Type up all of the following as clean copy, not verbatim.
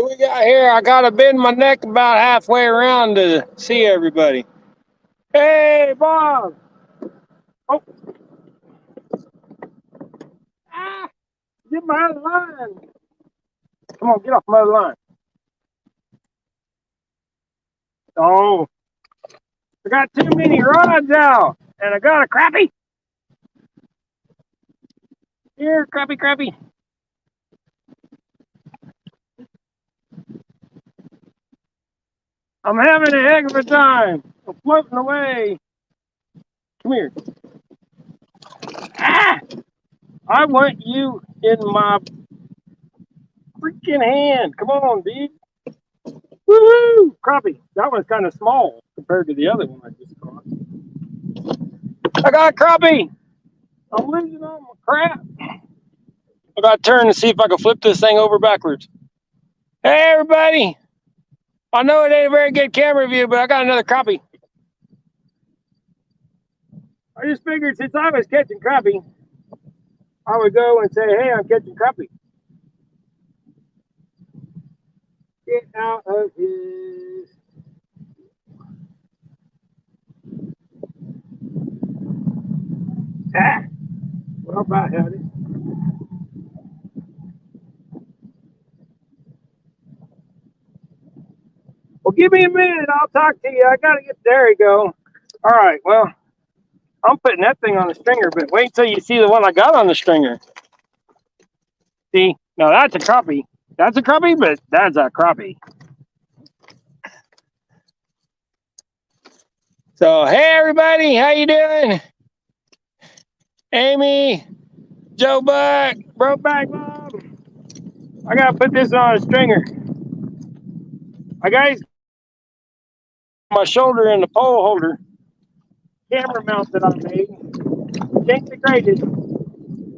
Who we got here? I gotta bend my neck about halfway around to see everybody. Hey, Bob! Oh, ah! Get my other line. Come on, get off my other line. Oh, I got too many rods out, and I got a crappie. Here, crappie, crappie. I'm having a heck of a time. I'm floating away. Come here. Ah! I want you in my freaking hand. Come on, dude. Woohoo! Crappie. That one's kind of small compared to the other one I just caught. I got a crappie. I'm losing all my crap. I got to turn and see if I can flip this thing over backwards. Hey, everybody. I know it ain't a very good camera view, but I got another crappie. I just figured since I was catching crappie, I would go and say, hey, I'm catching crappie. Get out of his. Ah! Well, about had it. Well, give me a minute. I'll talk to you. I got to get there. You go. All right. Well, I'm putting that thing on the stringer, but wait till you see the one I got on the stringer. See? Now that's a crappie. That's a crappie, but that's a crappie. So, hey, everybody. How you doing? Amy, Joe Buck, Brokeback Bob. I got to put this on a stringer. I got my shoulder in the pole holder camera mount that I made. It ain't the greatest,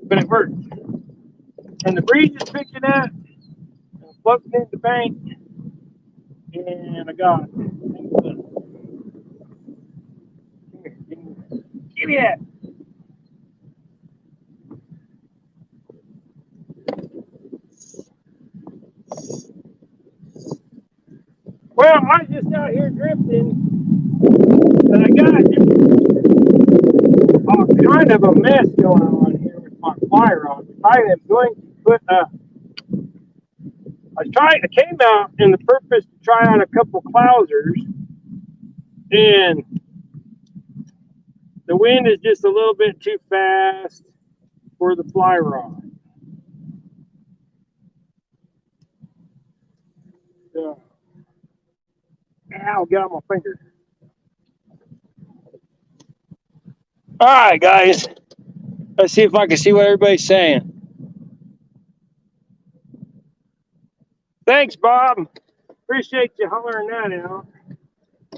but it works. And the breeze is picking up, and I'm floating in the bank, and I got it. Give me that. Well, I'm just out here drifting, and I got kind of a mess going on here with my fly rod. I am going to put I came out in the purpose to try out a couple clousers, and the wind is just a little bit too fast for the fly rod. So, ow, get on my finger. All right, guys. Let's see if I can see what everybody's saying. Thanks, Bob. Appreciate you hollering that out.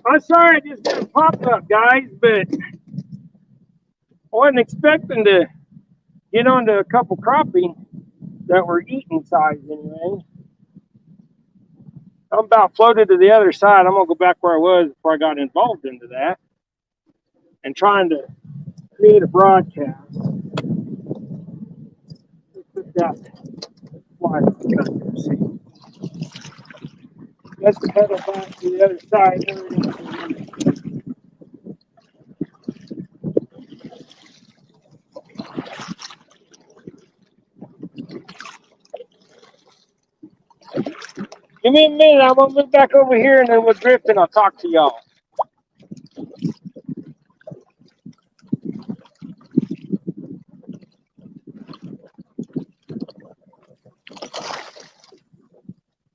I'm sorry I just got a pop-up, guys, but I wasn't expecting to get onto a couple crappie that were eating size anyway. I'm about floated to the other side. I'm going to go back where I was before I got involved into that and trying to create a broadcast. Let's put that fly on. See. Let's pedal back to the other side. Give me a minute. I'm going to move back over here and then we'll drift and I'll talk to y'all.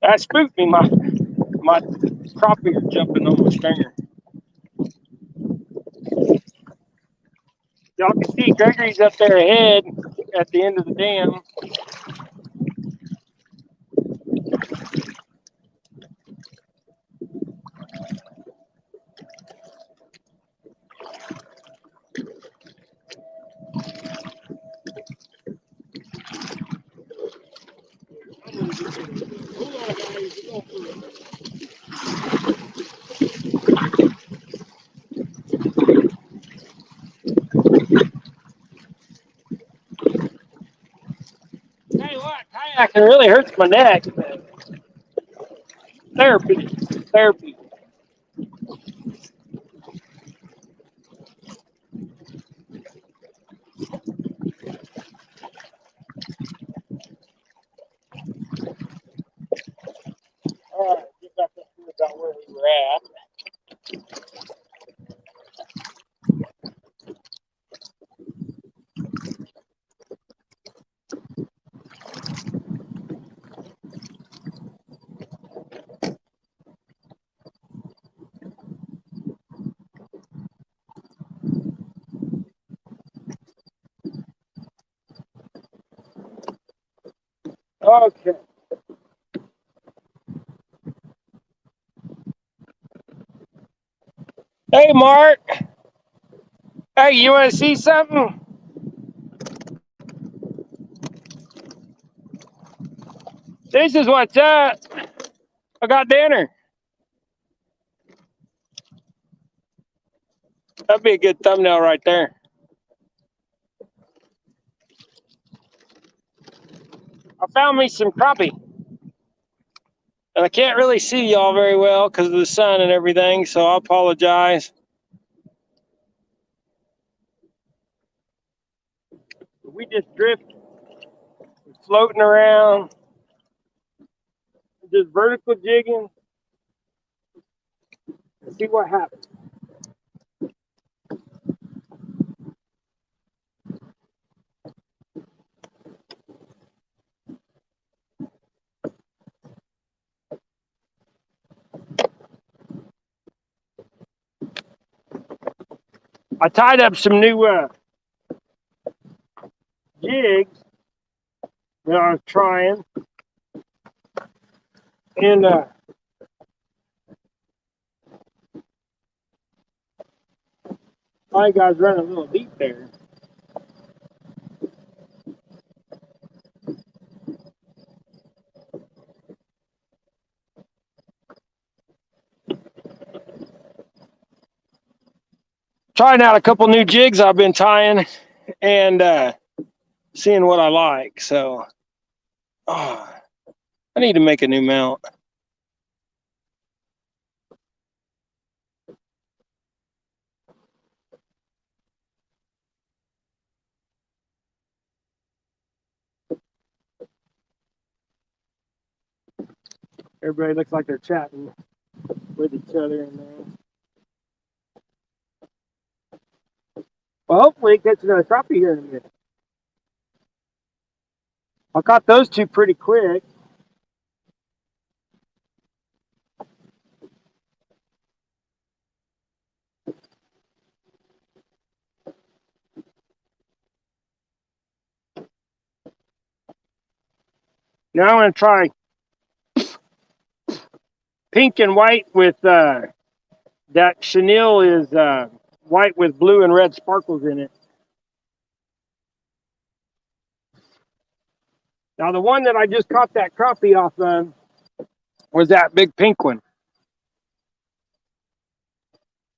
That spooked me. My crappie are jumping on my stringer. Y'all can see Gregory's up there ahead at the end of the dam. Tell you what, kayaking really hurts my neck. Therapy. Therapy. All right, get back up here about where we were at. Okay. Hey, Mark. Hey, you want to see something? This is what's up. I got dinner. That'd be a good thumbnail right there. I found me some crappie. And I can't really see y'all very well because of the sun and everything, so I apologize. We just drifting, floating around, just vertical jigging, and see what happens. I tied up some new jigs that I was trying, and I guys running a little deep there. Trying out a couple new jigs I've been tying, and seeing what I like. So, I need to make a new mount. Everybody looks like they're chatting with each other in there. Well, hopefully it gets another crappie here in a minute. I caught those two pretty quick. Now I'm going to try pink and white with that chenille is white with blue and red sparkles in it. Now the one that I just caught that crappie off of was that big pink one.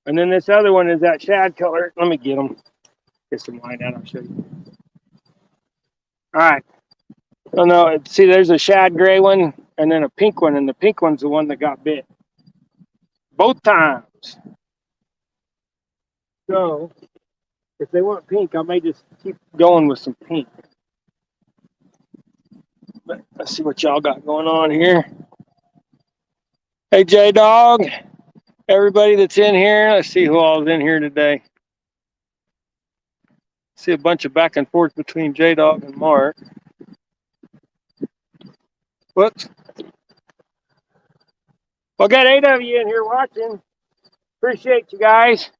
And then this other one is that shad color. Let me get them. Get some light out, I'll show you. All right. Oh no, see there's a shad gray one and then a pink one, and the pink one's the one that got bit. Both times. So if they want pink, I may just keep going with some pink. But let's see what y'all got going on here. Hey J Dog, everybody that's in here. Let's see who all's in here today. See a bunch of back and forth between J Dog and Mark. Whoops. Well, got 8 of you in here watching. Appreciate you guys.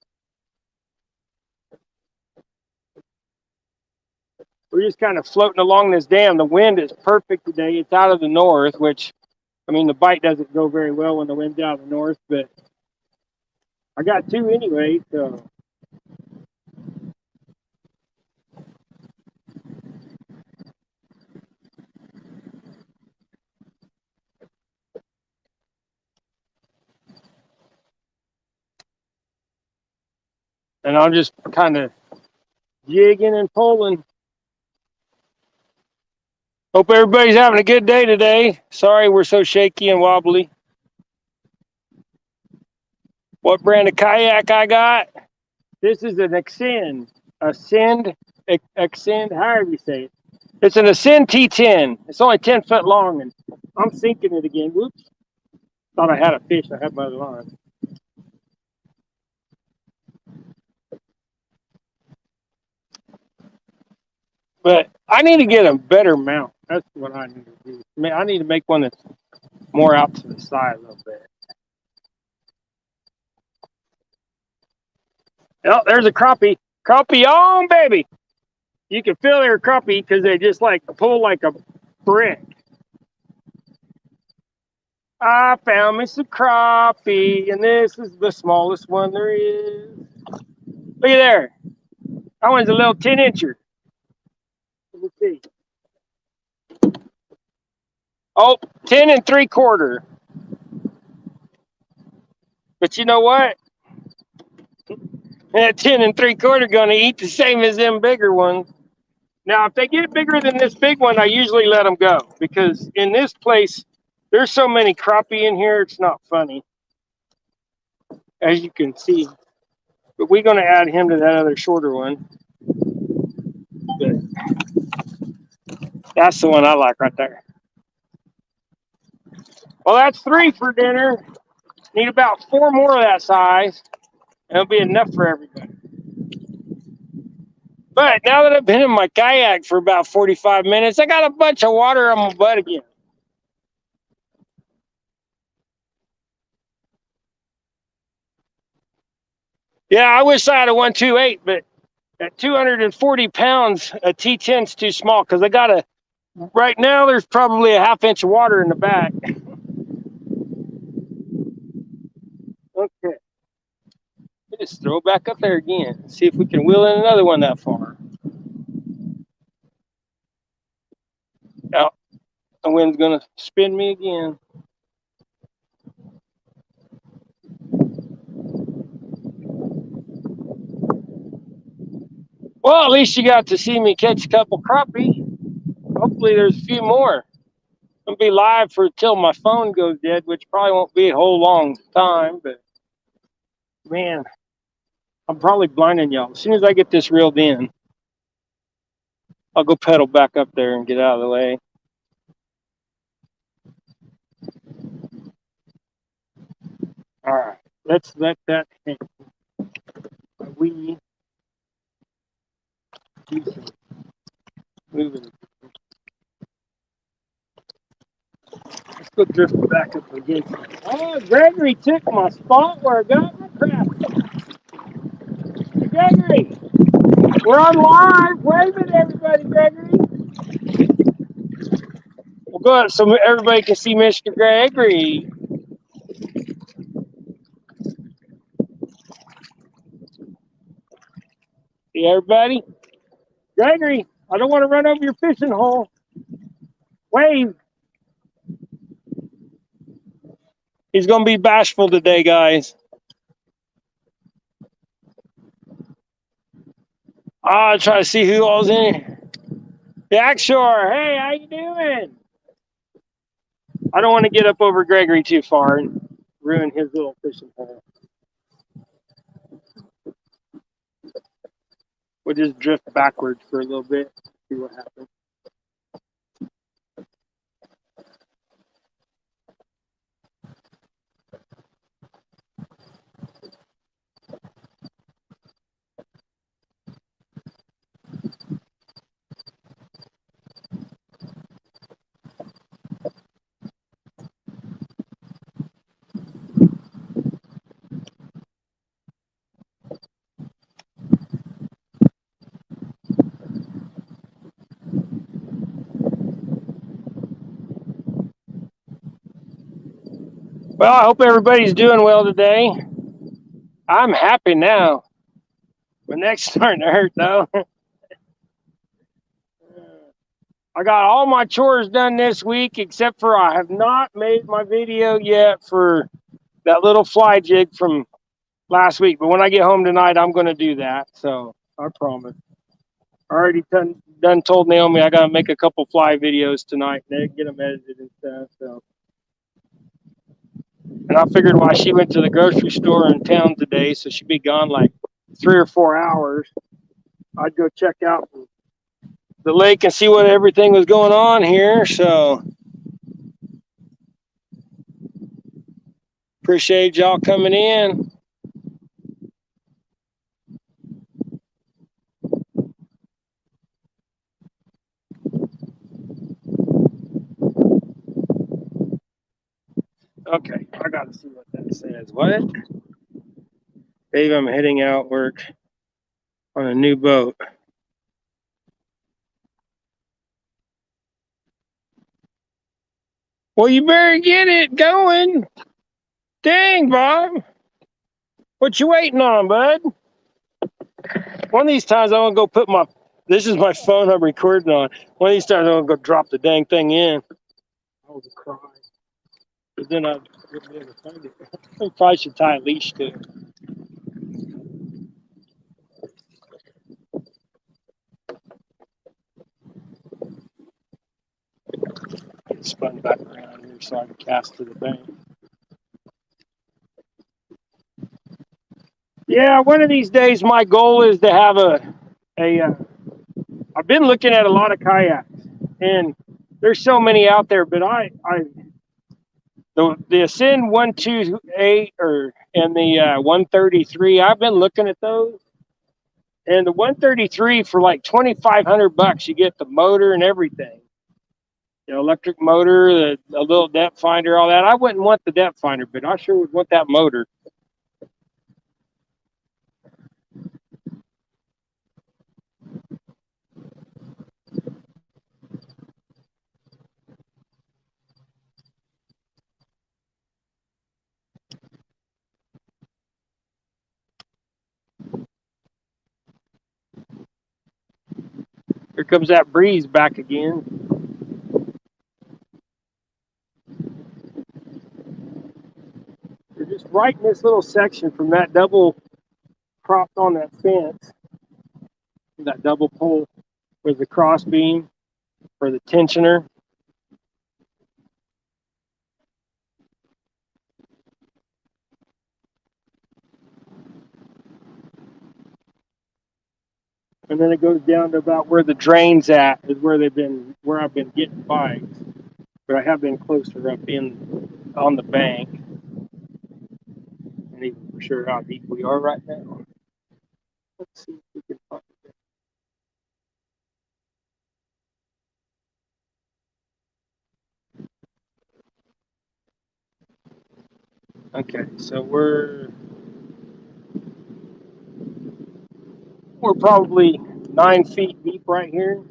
We're just kind of floating along this dam. The wind is perfect today. It's out of the north, which, I mean, the bite doesn't go very well when the wind's out of the north, but I got 2 anyway, so. And I'm just kind of jigging and pulling. Hope everybody's having a good day today. Sorry we're so shaky and wobbly. what brand of kayak I got. This is an Ascend, however you say it. It's an Ascend T10. It's only 10 foot long, and I'm sinking it again. Whoops. Thought I had a fish. I had my other line. But I need to get a better mount. That's what I need to do. I need to make one that's more out to the side a little bit. Oh, there's a crappie. Crappie on, baby. You can feel they're crappie because they just like pull like a brick. I found me some crappie, and this is the smallest one there is. Look at there. That one's a little 10-incher. Let me see. Oh, 10 3/4. But you know what? That 10 3/4 going to eat the same as them bigger ones. Now, if they get bigger than this big one, I usually let them go because in this place, there's so many crappie in here, it's not funny, as you can see. But we're going to add him to that other shorter one. But that's the one I like right there. Well, that's 3 for dinner. Need about 4 more of that size. And it'll be enough for everybody. But now that I've been in my kayak for about 45 minutes, I got a bunch of water on my butt again. Yeah, I wish I had a 128, but at 240 pounds, a T10's too small because I got a, right now there's probably a 1/2 inch of water in the back. Okay. Just throw it back up there again. See if we can wheel in another one that far. Now, the wind's going to spin me again. Well, at least you got to see me catch a couple crappie. Hopefully there's a few more. I'll be live for till my phone goes dead, which probably won't be a whole long time, but man, I'm probably blinding y'all. As soon as I get this reeled in, I'll go pedal back up there and get out of the way. All right, let's let that hang. We do some moving. Let's go drift back up again. Oh, Gregory took my spot where I got my crap. Gregory, we're on live. Wave at everybody, Gregory. We'll go out so everybody can see Mr. Gregory. See everybody? Gregory, I don't want to run over your fishing hole. Wave. He's going to be bashful today, guys. I'll try to see who all's in here. Jack Shore, hey, how you doing? I don't want to get up over Gregory too far and ruin his little fishing hole. We'll just drift backwards for a little bit, see what happens. Well, I hope everybody's doing well today. I'm happy now. My neck's starting to hurt, though. I got all my chores done this week, except for I have not made my video yet for that little fly jig from last week. But when I get home tonight, I'm going to do that. So I promise. I already done told Naomi I got to make a couple fly videos tonight and get them edited and stuff. So And I figured why she went to the grocery store in town today, so she'd be gone like 3 or 4 hours. I'd go check out the lake and see what everything was going on here. So appreciate y'all coming in. Okay, I got to see what that says. What? Dave, I'm heading out work on a new boat. Well, you better get it going. Dang, Bob. What you waiting on, bud? One of these times I want to go put my. This is my phone I'm recording on. One of these times I want to go drop the dang thing in. I was crying. But then I wouldn't be able to find it. I probably should tie a leash to it. Get spun back around here so I can cast to the bank. Yeah, one of these days my goal is to have a. I've been looking at a lot of kayaks, and there's so many out there. But the Ascend 128 or and the 133. I've been looking at those, and the 133 for like $2,500, you get the motor and everything. You know, electric motor, a little depth finder, all that. I wouldn't want the depth finder, but I sure would want that motor. Here comes that breeze back again. We're just right in this little section from that double propped on that fence, that double pole with the cross beam or the tensioner. And then it goes down to about where the drain's at is where I've been getting bikes. But I have been closer up in on the bank. And even for sure how deep we are right now. Let's see if we can find it. Okay, so we're probably 9 feet deep right here.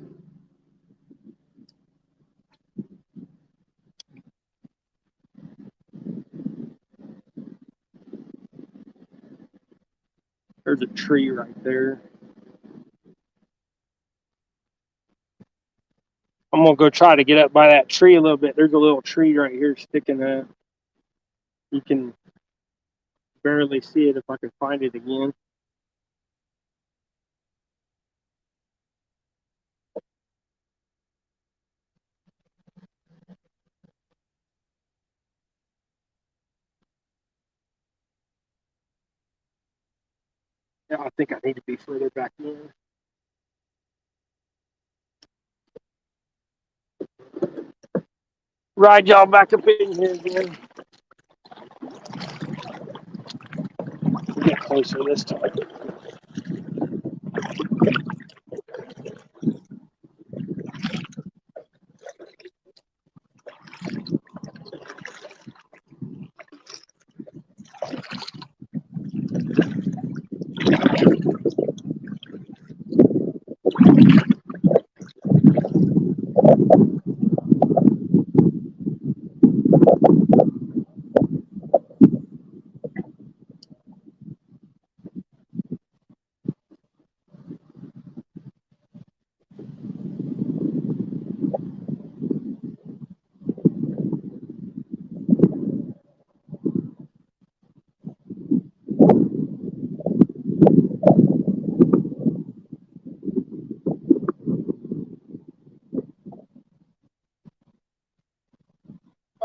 There's a tree right there. I'm gonna go try to get up by that tree a little bit. There's a little tree right here sticking up. You can barely see it if I can find it again. Yeah, I think I need to be further back in. Ride y'all back up in here again. Get closer this time.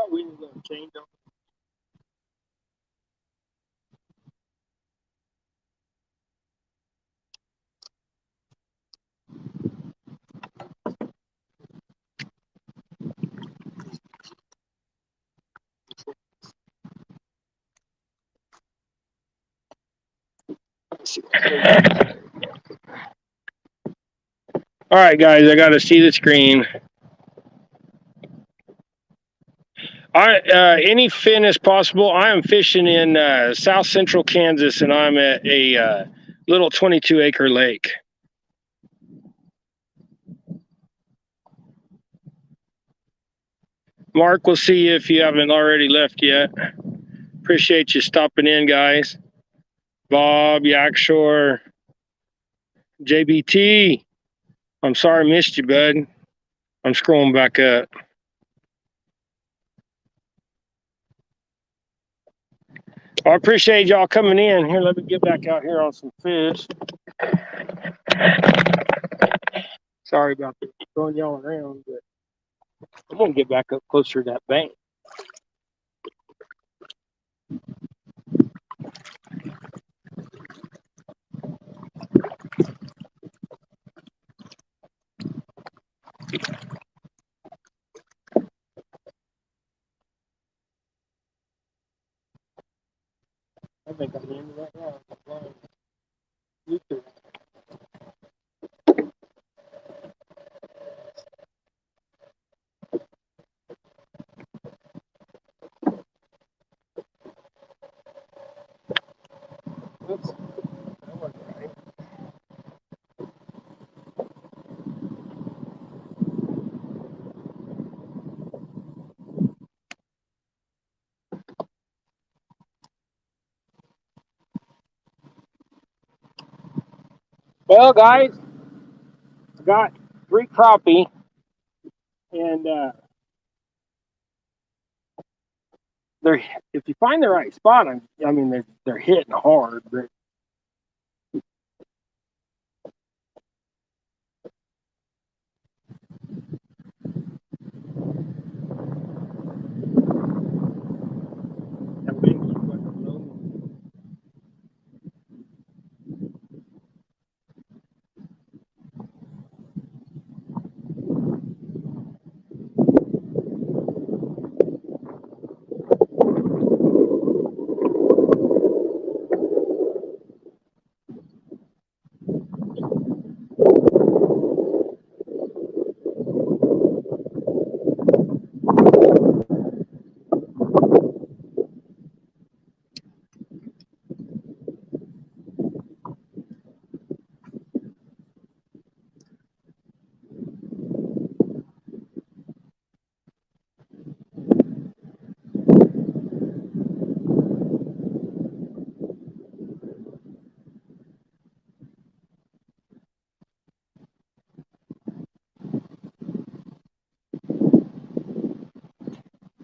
Oh, we need to change them. All right, guys, I got to see the screen. Any fin is possible. I am fishing in south central Kansas, and I'm at a little 22-acre lake. Mark, we'll see you if you haven't already left yet. Appreciate you stopping in, guys. Bob, Yakshore, JBT. I'm sorry I missed you, bud. I'm scrolling back up. I appreciate y'all coming in. Here, let me get back out here on some fish. Sorry about throwing y'all around, but I'm going to get back up closer to that bank. I think I'm in right now. Oops. That wasn't right. Well, guys, I got 3 crappie, and they're, if you find the right spot, I mean they're hitting hard, but that wind keeps like blowing.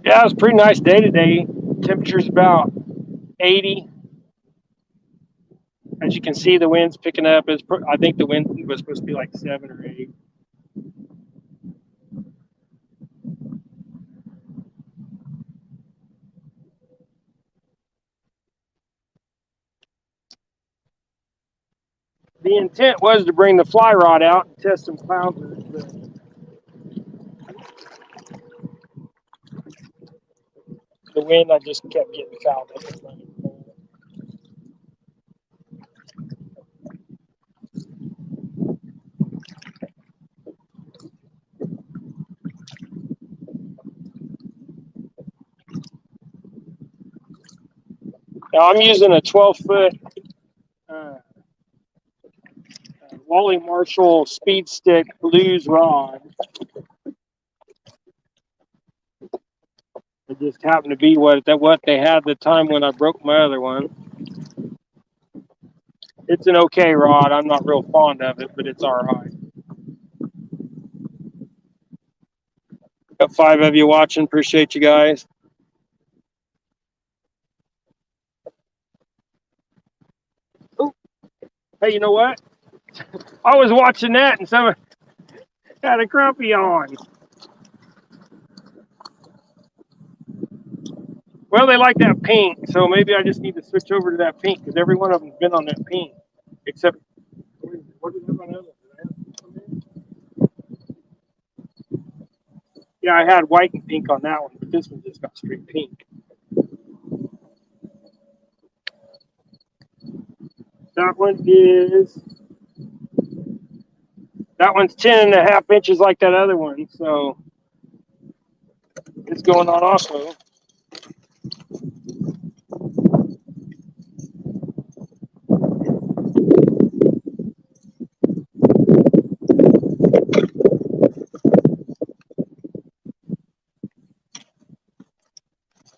Yeah, it was a pretty nice day today. Temperature's about 80. As you can see, the wind's picking up. I think the wind was supposed to be like 7 or 8. The intent was to bring the fly rod out and test some pounders, but the wind, I just kept getting fouled up. Now I'm using a 12-foot Wally Marshall Speed Stick Blues rod. It just happened to be what they had the time when I broke my other one. It's an okay rod. I'm not real fond of it, but it's all right. Got 5 of you watching. Appreciate you guys. Ooh. Hey, you know what? I was watching that and someone had a crappie on. Well, they like that pink, so maybe I just need to switch over to that pink because every one of them's been on that pink, except what is everyone else? Yeah, I had white and pink on that one, but this one just got straight pink. That one is, that one's 10.5 inches like that other one. So it's going on also.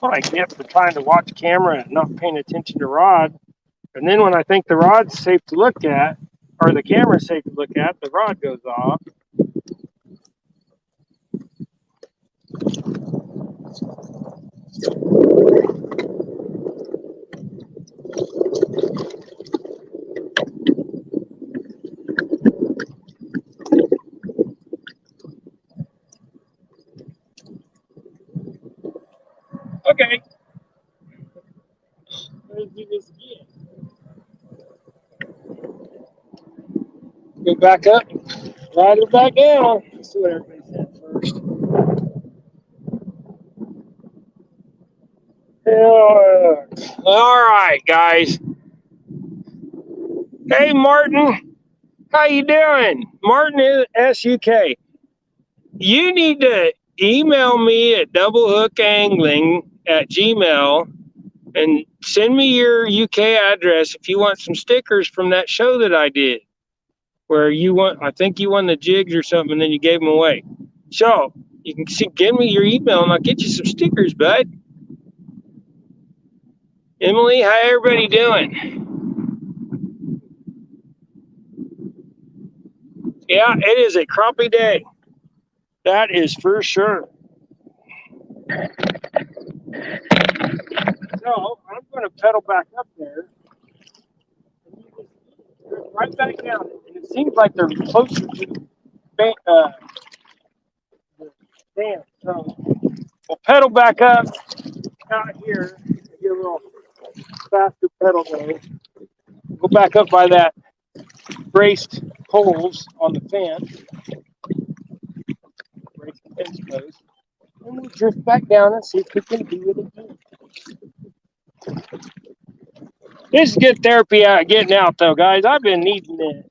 What I get for trying to watch camera and not paying attention to rod. And then when I think the rod's safe to look at, or the camera's safe to look at, the rod goes off. Okay. Let's do this again. Go back up, ride it back down. Let's see what everybody said first. All right, guys. Hey, Martin, how you doing? Martin is SUK. You need to email me at doublehookangling@gmail and send me your UK address if you want some stickers from that show that I did, where you won. I think you won the jigs or something, and then you gave them away. So you can give me your email, and I'll get you some stickers, bud. Emily, how everybody doing? Yeah, it is a crappie day. That is for sure. So I'm going to pedal back up there, right back down, and it seems like they're closer to the dam. So we'll pedal back up out here, get a little faster pedal though. Go back up by that braced poles on the fence, braced fence post, and we'll drift back down and see if we can do it again. This is good therapy getting out though, guys. I've been needing it.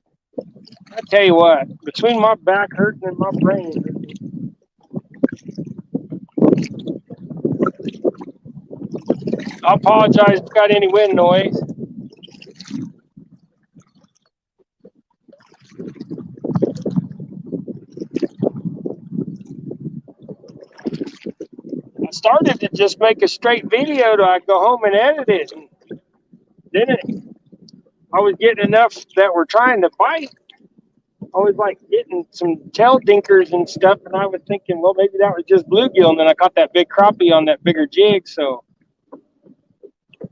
I tell you what, between my back hurting and my brain hurting, I apologize if you got any wind noise. I started to just make a straight video to I go home and edit it. And then I was getting enough that were trying to bite. I was like getting some tail dinkers and stuff, and I was thinking, well, maybe that was just bluegill. And then I caught that big crappie on that bigger jig, so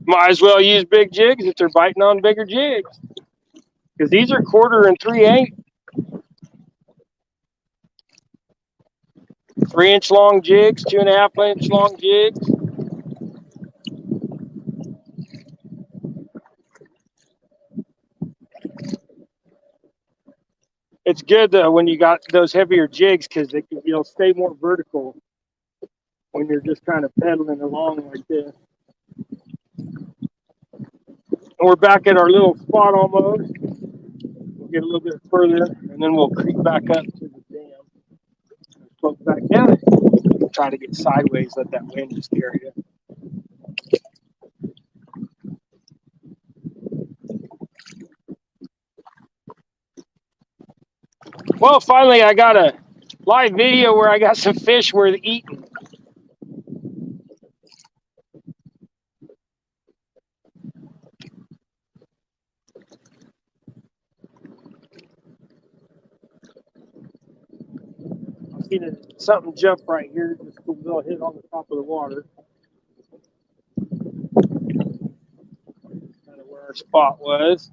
might as well use big jigs if they're biting on bigger jigs. Because these are 1/4 and 3/8, 3-inch long jigs, 2.5-inch long jigs. It's good though when you got those heavier jigs because you'll stay more vertical when you're just kind of pedaling along like this. And we're back at our little spot almost. We'll get a little bit further and then we'll creep back up to the dam. Float back down. Try to get sideways, let that wind just carry it. Well, finally I got a live video where I got some fish worth eating. I seen something jump right here, just a little hit on the top of the water. Kind of where our spot was.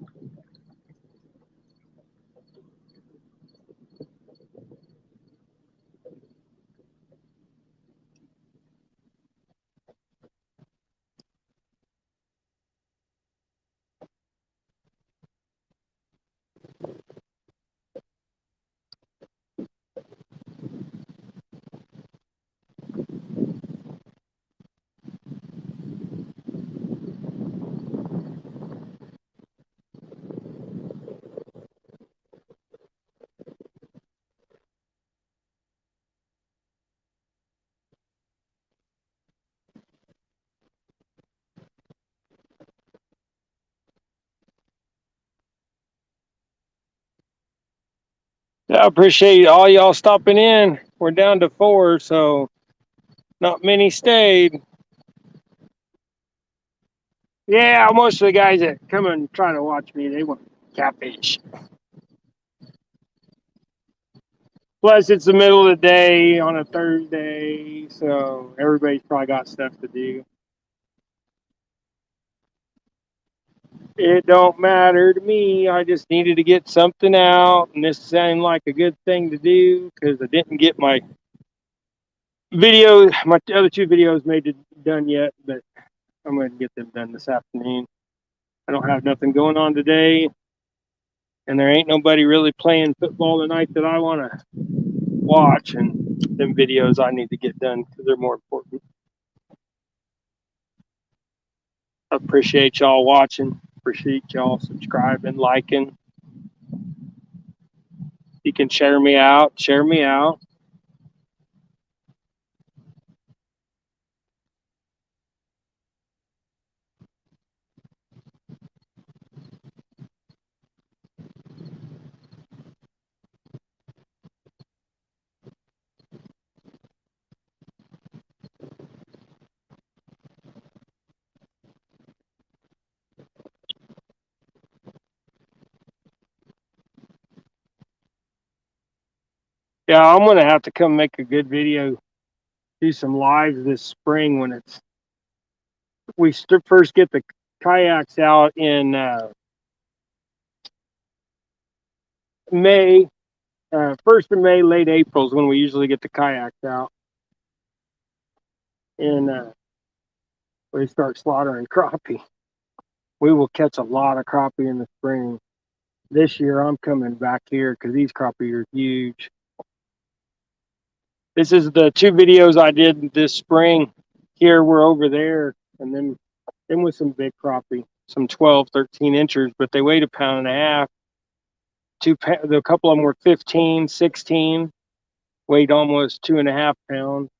I appreciate all y'all stopping in. We're down to 4, so not many stayed. Yeah, most of the guys that come and try to watch me, they want catfish. Plus, it's the middle of the day on a Thursday, so everybody's probably got stuff to do. It don't matter to me. I just needed to get something out, and this seemed like a good thing to do because I didn't get my video, my other 2 videos made it done yet, but I'm going to get them done this afternoon. I don't have nothing going on today, and there ain't nobody really playing football tonight that I want to watch, and them videos I need to get done because they're more important. I appreciate y'all watching. Appreciate y'all subscribing, liking. You can share me out. Share me out. Yeah, I'm gonna have to come make a good video. Do some lives this spring when it's we first get the kayaks out in May. First of May, late April is when we usually get the kayaks out, and we start slaughtering crappie. We will catch a lot of crappie in the spring. This year, I'm coming back here because these crappie are huge. This is the 2 videos I did this spring. Here, we're over there, and then with some big crappie, some 12, 13 inches, but they weighed a pound and a half. A couple of them were 15, 16, weighed almost 2.5 pounds.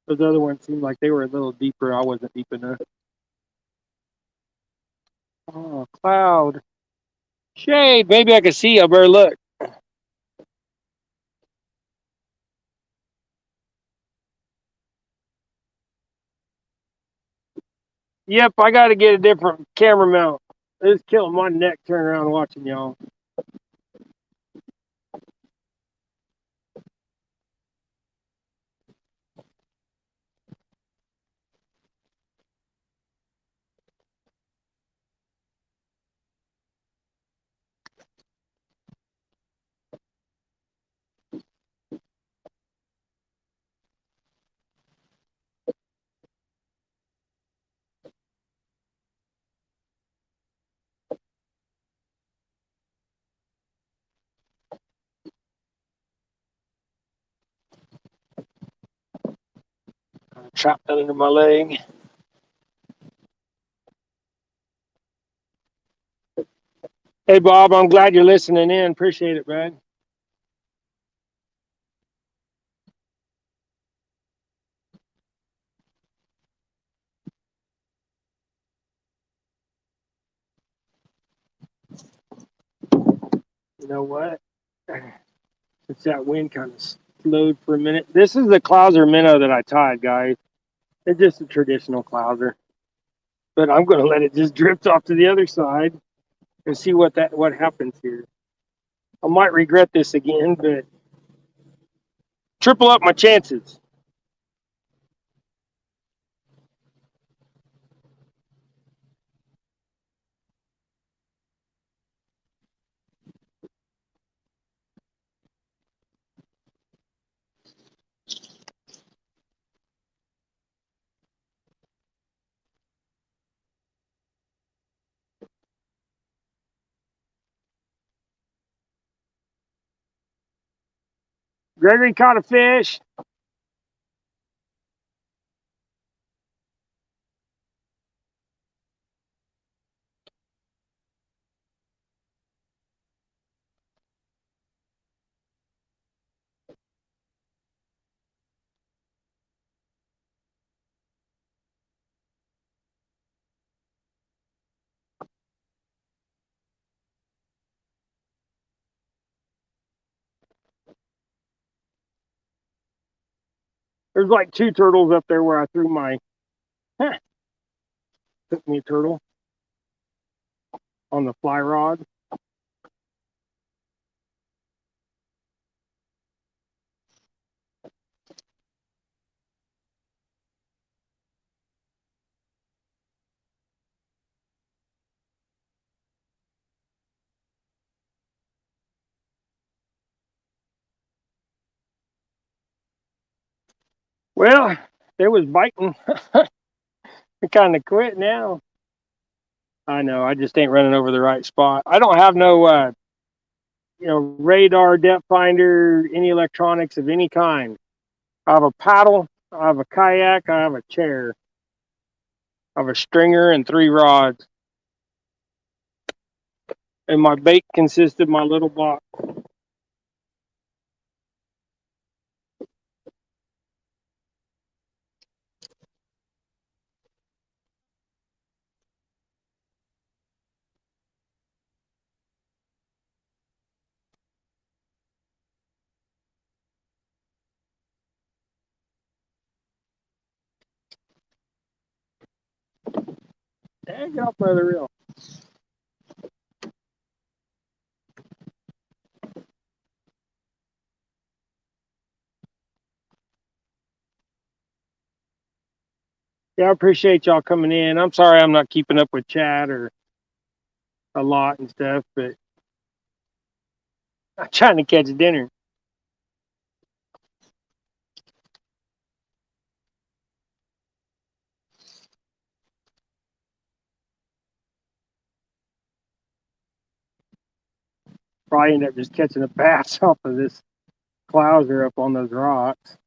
Those other ones seemed like they were a little deeper. I wasn't deep enough. Oh, cloud. Shade. Maybe I can see. I better look. Yep, I got to get a different camera mount. It's killing my neck turning around watching y'all. Trap that under my leg. Hey, Bob, I'm glad you're listening in. Appreciate it, man. You know what? It's that wind kind of slowed for a minute. This is the clouser minnow that I tied, guys. It's just a traditional clouser. But I'm going to let it just drift off to the other side and see what happens here. I might regret this again, but triple up my chances. Gregory caught a fish. There's like 2 turtles up there where I threw my. Huh, took me a turtle on the fly rod. Well, they was biting. I kind of quit now. I know. I just ain't running over the right spot. I don't have no, radar, depth finder, any electronics of any kind. I have a paddle. I have a kayak. I have a chair. I have a stringer and 3 rods. And my bait consists of my little box. Dang, get off my other reel. Yeah, I appreciate y'all coming in. I'm sorry I'm not keeping up with chat or a lot and stuff, but I'm trying to catch dinner. Probably end up just catching a bass off of this clouser up on those rocks.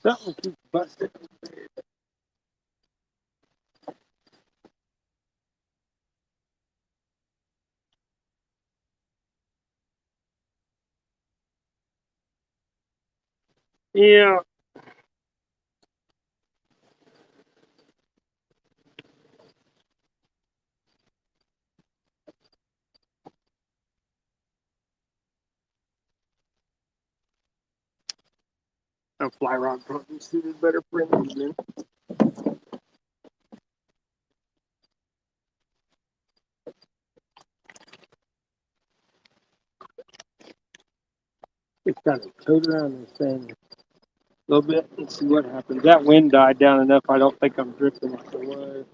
Something keeps busting. Yeah, a fly rod probably suited better for an evening. It's got to tote around this thing a little bit and see what happens. That wind died down enough. I don't think I'm drifting like I was.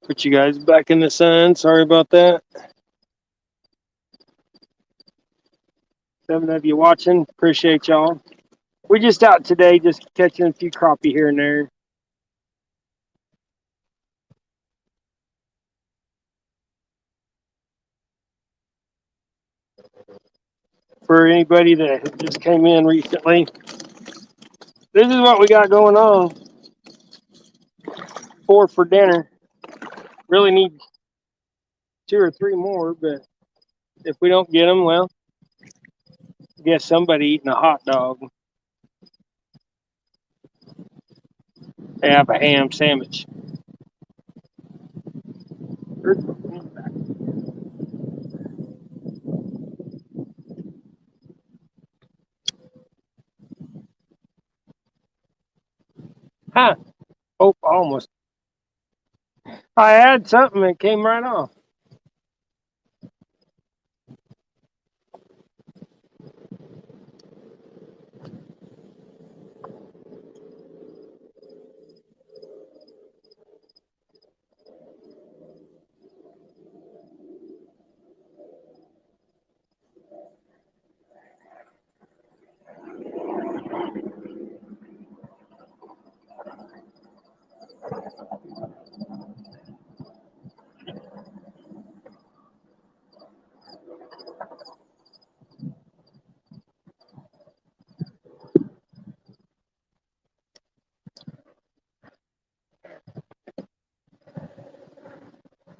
Put you guys back in the sun. Sorry about that. 7 of you watching. Appreciate y'all. We just out today, just catching a few crappie here and there. For anybody that just came in recently, this is what we got going on. 4 for dinner. Really need 2 or 3 more, but if we don't get them, well, I guess somebody eating a hot dog. They have a ham sandwich. Oh, almost. I had something that came right off.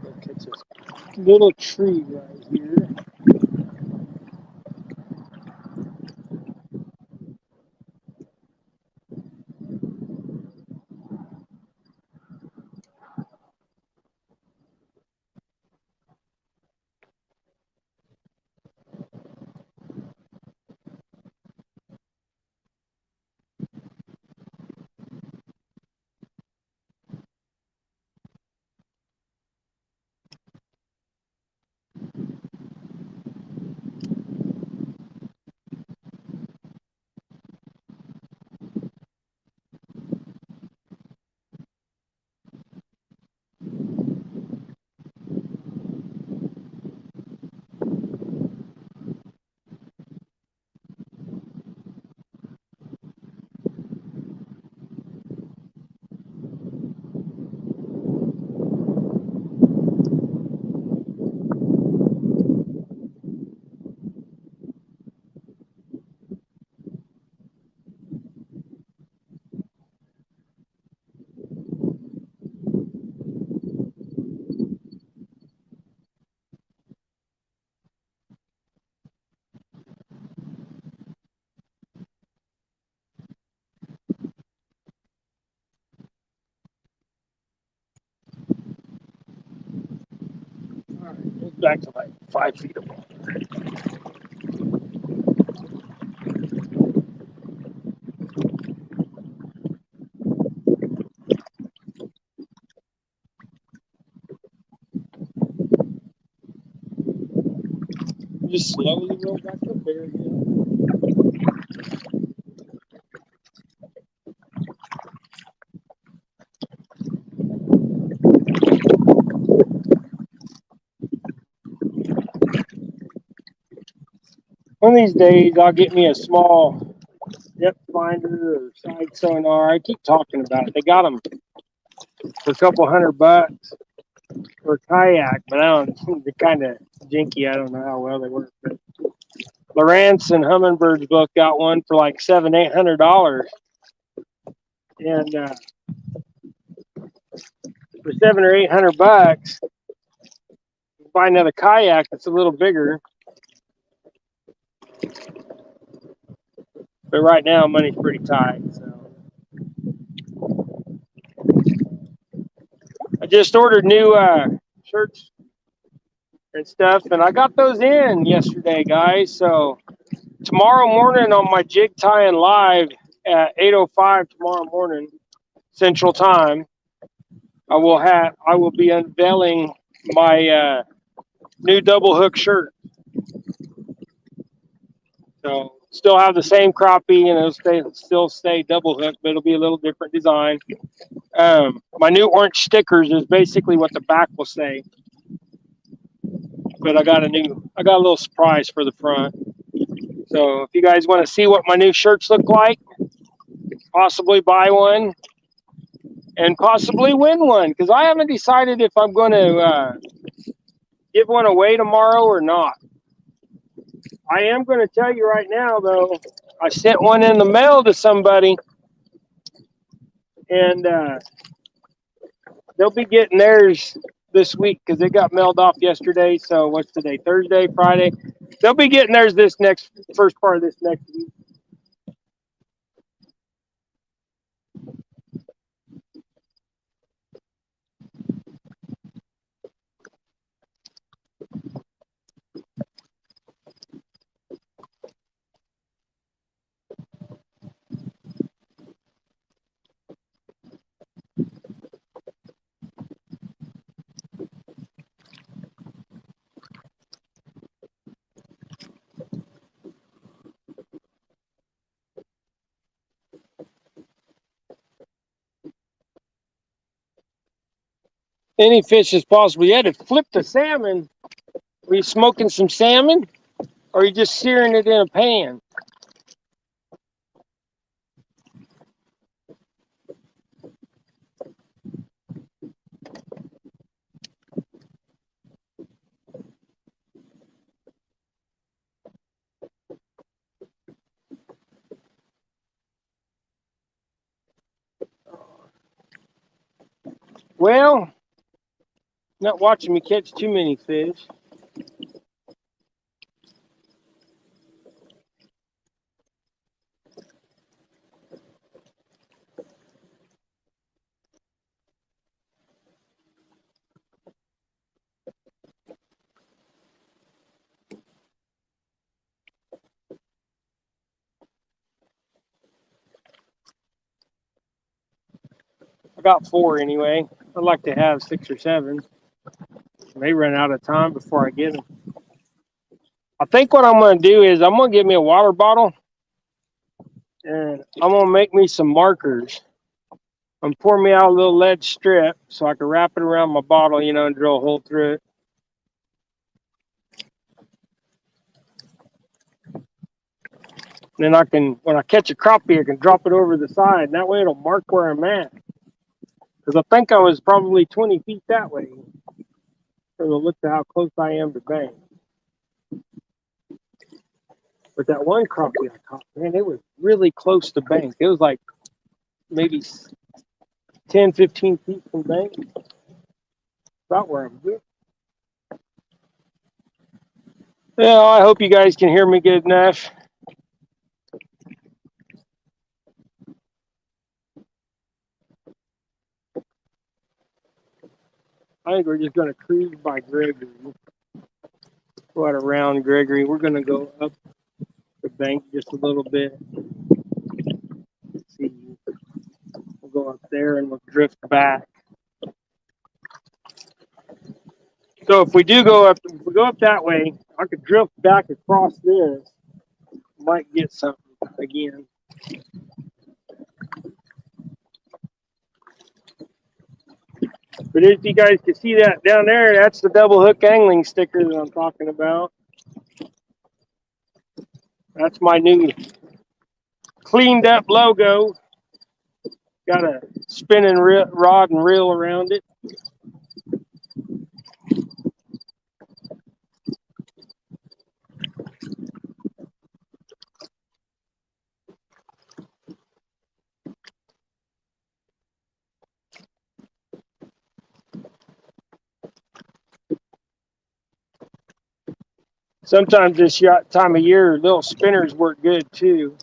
Look, it's this little tree right here. All right, it's back to like 5 feet of water. Just slowly roll back up there again. One of these days, I'll get me a small depth finder or side sonar. I keep talking about it. They got them for a couple $100 for a kayak, but I don't. They're kind of jinky. I don't know how well they work. But Lawrence and Humminbird's both got one for like $700-800, and for $700 or $800, buy another kayak that's a little bigger. But right now, money's pretty tight. So I just ordered new shirts and stuff, and I got those in yesterday, guys. So tomorrow morning on my jig tying live at 8:05 tomorrow morning Central Time, I will be unveiling my new double hook shirt. So still have the same crappie, and still stay double hook, but it'll be a little different design. My new orange stickers is basically what the back will say, but I got a little surprise for the front. So if you guys want to see what my new shirts look like, possibly buy one and possibly win one, because I haven't decided if I'm going to give one away tomorrow or not. I am going to tell you right now, though, I sent one in the mail to somebody, and they'll be getting theirs this week because it got mailed off yesterday. So what's today? Thursday, Friday. They'll be getting theirs this first part of this next week. any fish as possible. You had to flip the salmon. Were you smoking some salmon, or are you just searing it in a pan? Well, not watching me catch too many fish. I got 4 anyway. I'd like to have 6 or 7. They run out of time before I get them. I think what I'm going to do is I'm going to get me a water bottle and I'm going to make me some markers. I'm pour me out a little lead strip so I can wrap it around my bottle, and drill a hole through it. And then I can, when I catch a crappie, I can drop it over the side. And that way it'll mark where I'm at. Because I think I was probably 20 feet that way. For the look at how close I am to bank. But that one crappie I caught, man, it was really close to bank. It was like maybe 10, 15 feet from bank. About where I'm good. Yeah, I hope you guys can hear me good enough. I think we're just going to cruise by Gregory. Right around Gregory. We're going to go up the bank just a little bit. Let's see. We'll go up there and we'll drift back. So if we go up that way, I could drift back across this. Might get something again. But if you guys can see that down there, that's the double hook angling sticker that I'm talking about. That's my new cleaned up logo. Got a spinning rod and reel around it. Sometimes this time of year, little spinners work good too.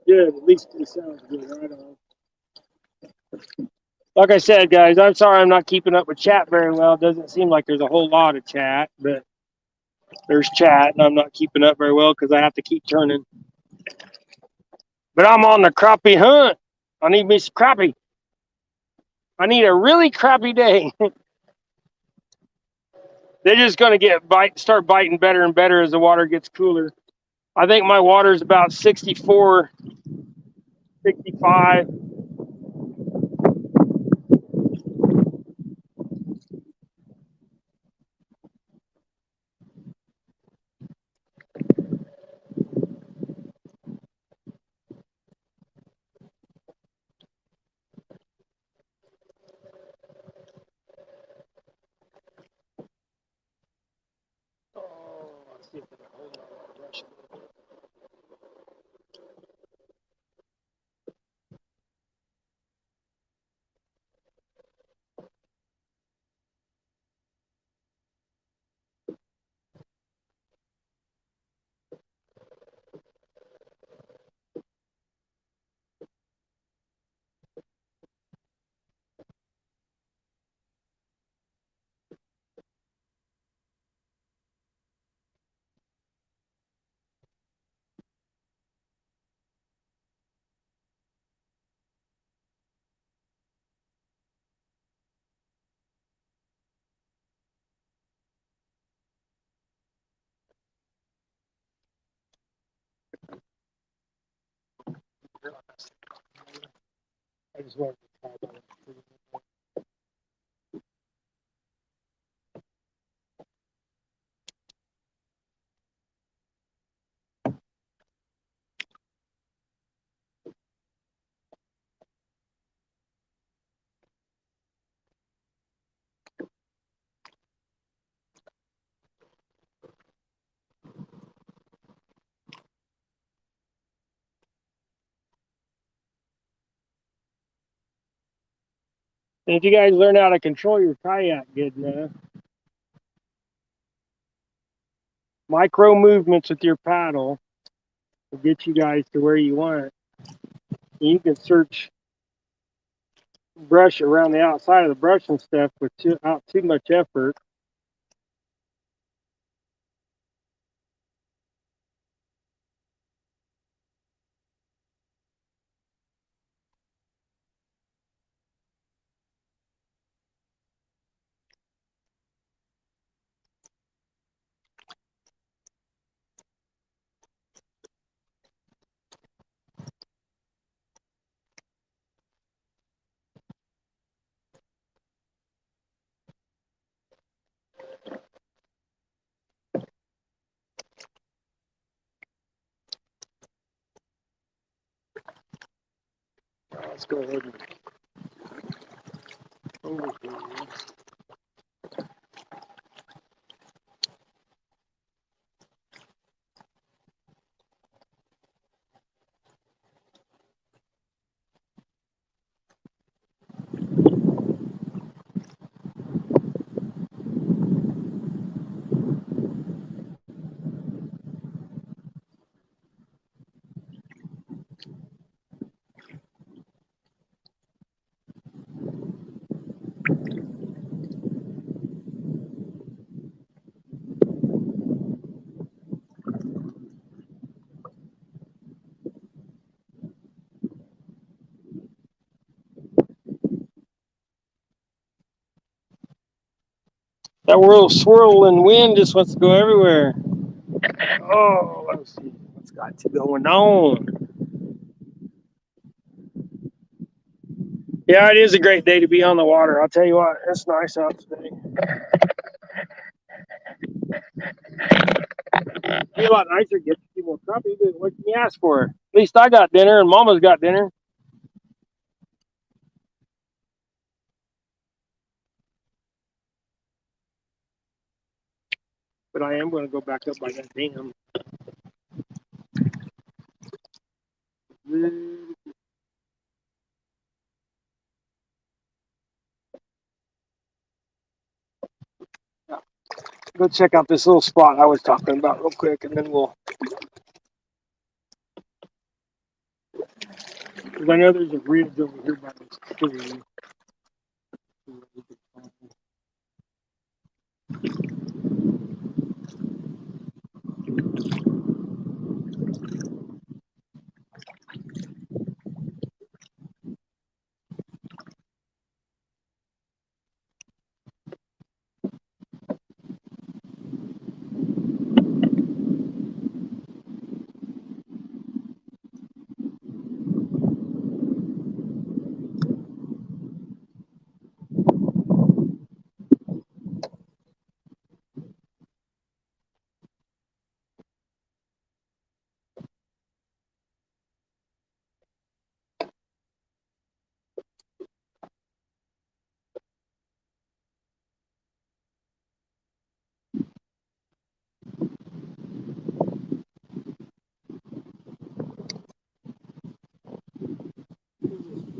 Good, at least it sounds good. Right on. Like I said, guys, I'm sorry I'm not keeping up with chat very well. It doesn't seem like there's a whole lot of chat, but there's chat, and I'm not keeping up very well because I have to keep turning. But I'm on the crappie hunt. I need me some crappie. I need a really crappie day. They're just going to start biting better and better as the water gets cooler. I think my water is about 64, 65. Oh, let's see if I can hold on. Brush it. I just wanted to try that. And if you guys learn how to control your kayak good enough, micro movements with your paddle will get you guys to where you want. You can search brush around the outside of the brush and stuff without too much effort. Let's go ahead and over here. That world swirling wind just wants to go everywhere. Oh, let's see what's got going on. Yeah, it is a great day to be on the water. I'll tell you what, it's nice out today. It'd be a lot nicer to get a few more crappie, but what can you ask for? At least I got dinner and Mama's got dinner. But I am going to go back up by that dam. Go check out this little spot I was talking about real quick, and then we'll. Because I know there's a bridge over here by this tree.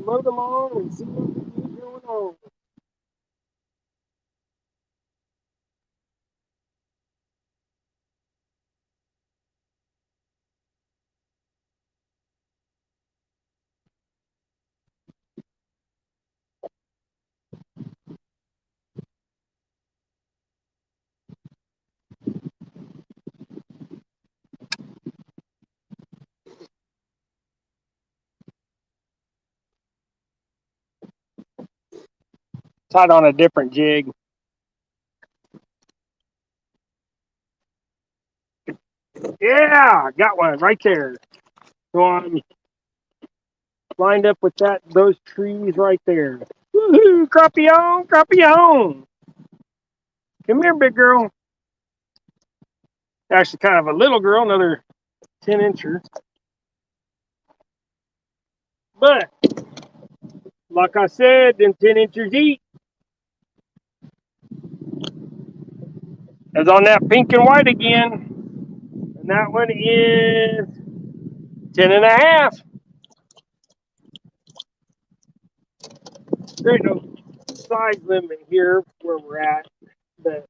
Move them on and see what we got going on. Tied on a different jig. Yeah, got one right there. Go on. lined up with those trees right there. Woohoo! Crappie on, crappie on. Come here, big girl. Actually, kind of a little girl, another 10-incher. But like I said, them 10-inchers eat. It's on that pink and white again. And that one is 10 and a half. There ain't no size limit here where we're at, but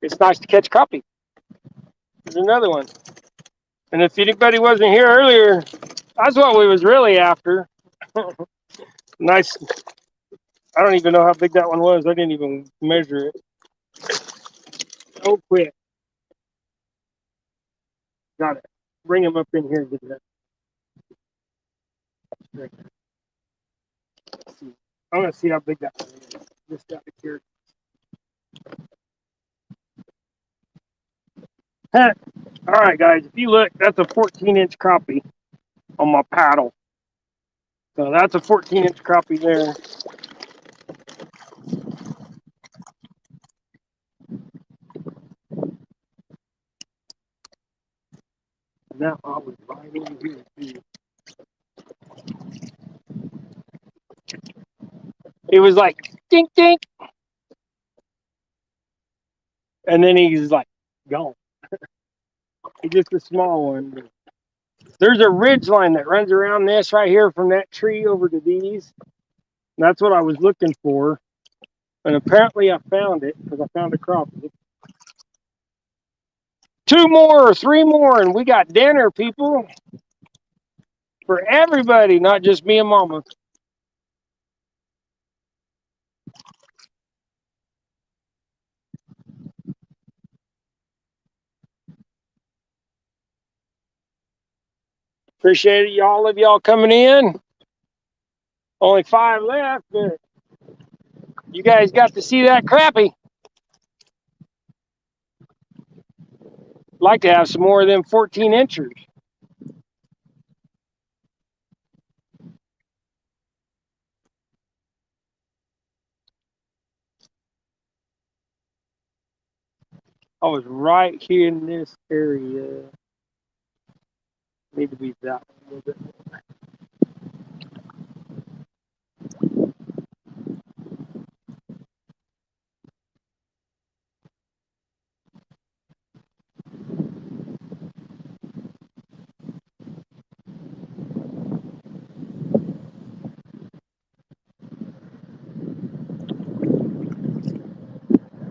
it's nice to catch crappie. There's another one. And if anybody wasn't here earlier, that's what we was really after. Nice. I don't even know how big that one was. I didn't even measure it. Oh, quick. Got it. Bring him up in here and get that. I'm going to see how big that one is. Just out of here. All right, guys. If you look, that's a 14-inch crappie on my paddle. So that's a 14-inch crappie there. And that one was right over here, too. It was like, dink, dink. And then he's like, gone. He's just a small one. There's a ridge line that runs around this right here from that tree over to these. And that's what I was looking for. And apparently I found it because I found a crappie. 2 more or 3 more, and we got dinner, people. For everybody, not just me and Mama. Appreciate it, all of y'all coming in. Only 5 left, but you guys got to see that crappie. Like to have some more of them 14-inchers. I was right here in this area. Need to be that a little bit more.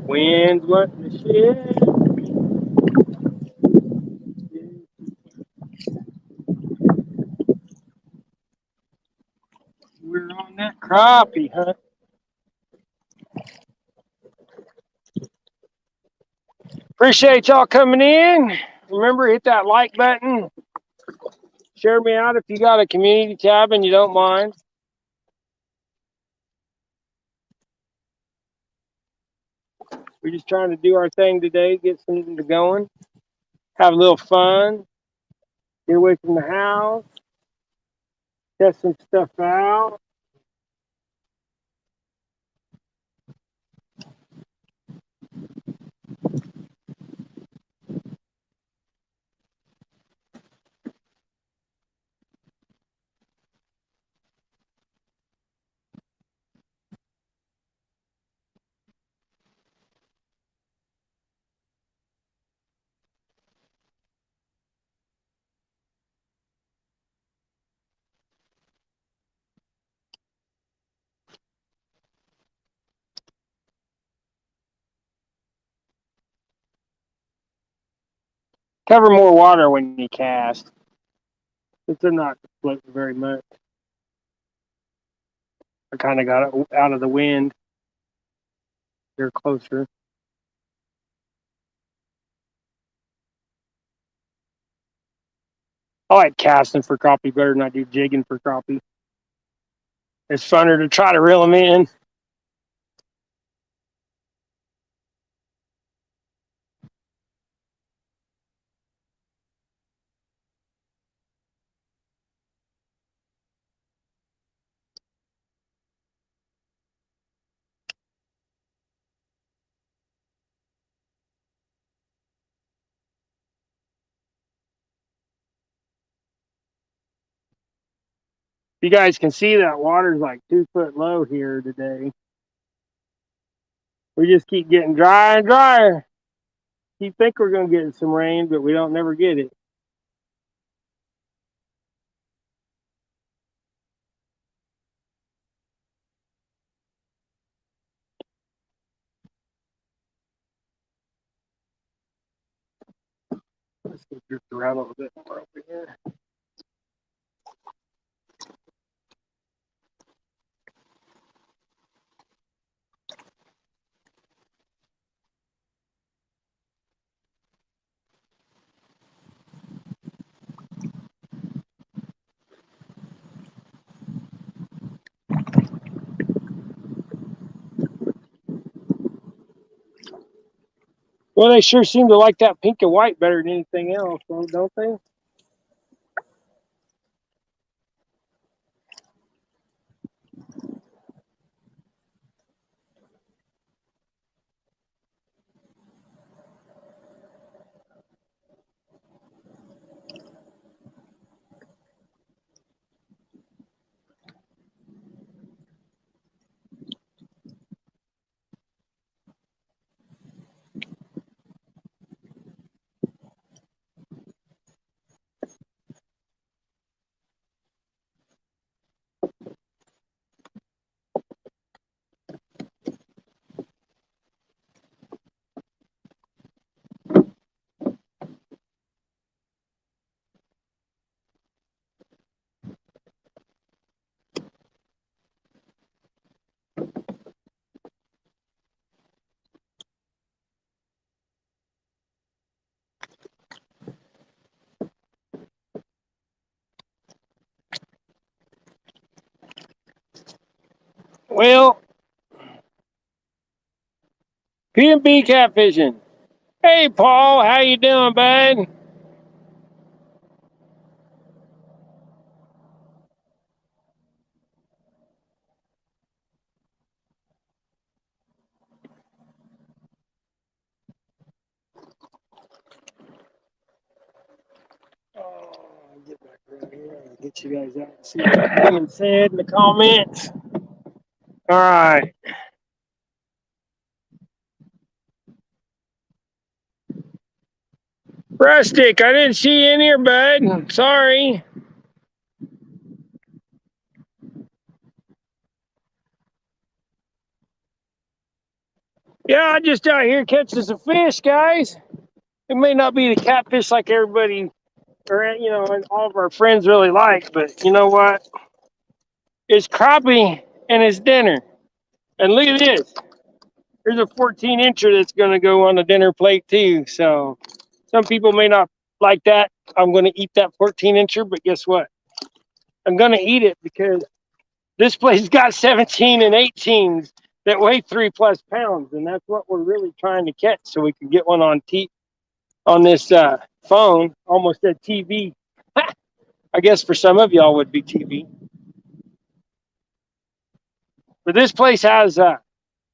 Wind's wanting to shift. We're on that crappie hunt. Appreciate y'all coming in. Remember, hit that like button. Share me out if you got a community tab and you don't mind. We're just trying to do our thing today, get something going, have a little fun, get away from the house, test some stuff out. Cover more water when you cast, since they're not floating very much. I kind of got it out of the wind. They're closer. I like casting for crappie better than I do jigging for crappie. It's funner to try to reel them in. You guys can see that water's like 2 foot low here today. We just keep getting drier and drier. You think we're going to get some rain, but we don't never get it. Let's go drift around a little bit more over here. Well, they sure seem to like that pink and white better than anything else, don't they? Well, P&B catfishing. Hey, Paul, how you doing, bud? Oh, get back around here and get you guys out and see what's being said in the comments. All right. Rustic, I didn't see you in here, bud. Sorry. Yeah, I just out here catching some fish, guys. It may not be the catfish like everybody or and all of our friends really like, but you know what? It's crappie and it's dinner. And look at this. There's a 14-incher that's going to go on the dinner plate too. So some people may not like that. I'm going to eat that 14-incher, but guess what? I'm going to eat it because this place got 17 and 18s that weigh 3+ pounds, and that's what we're really trying to catch, so we can get one on this phone. Almost said TV. I guess for some of y'all would be TV. But this place has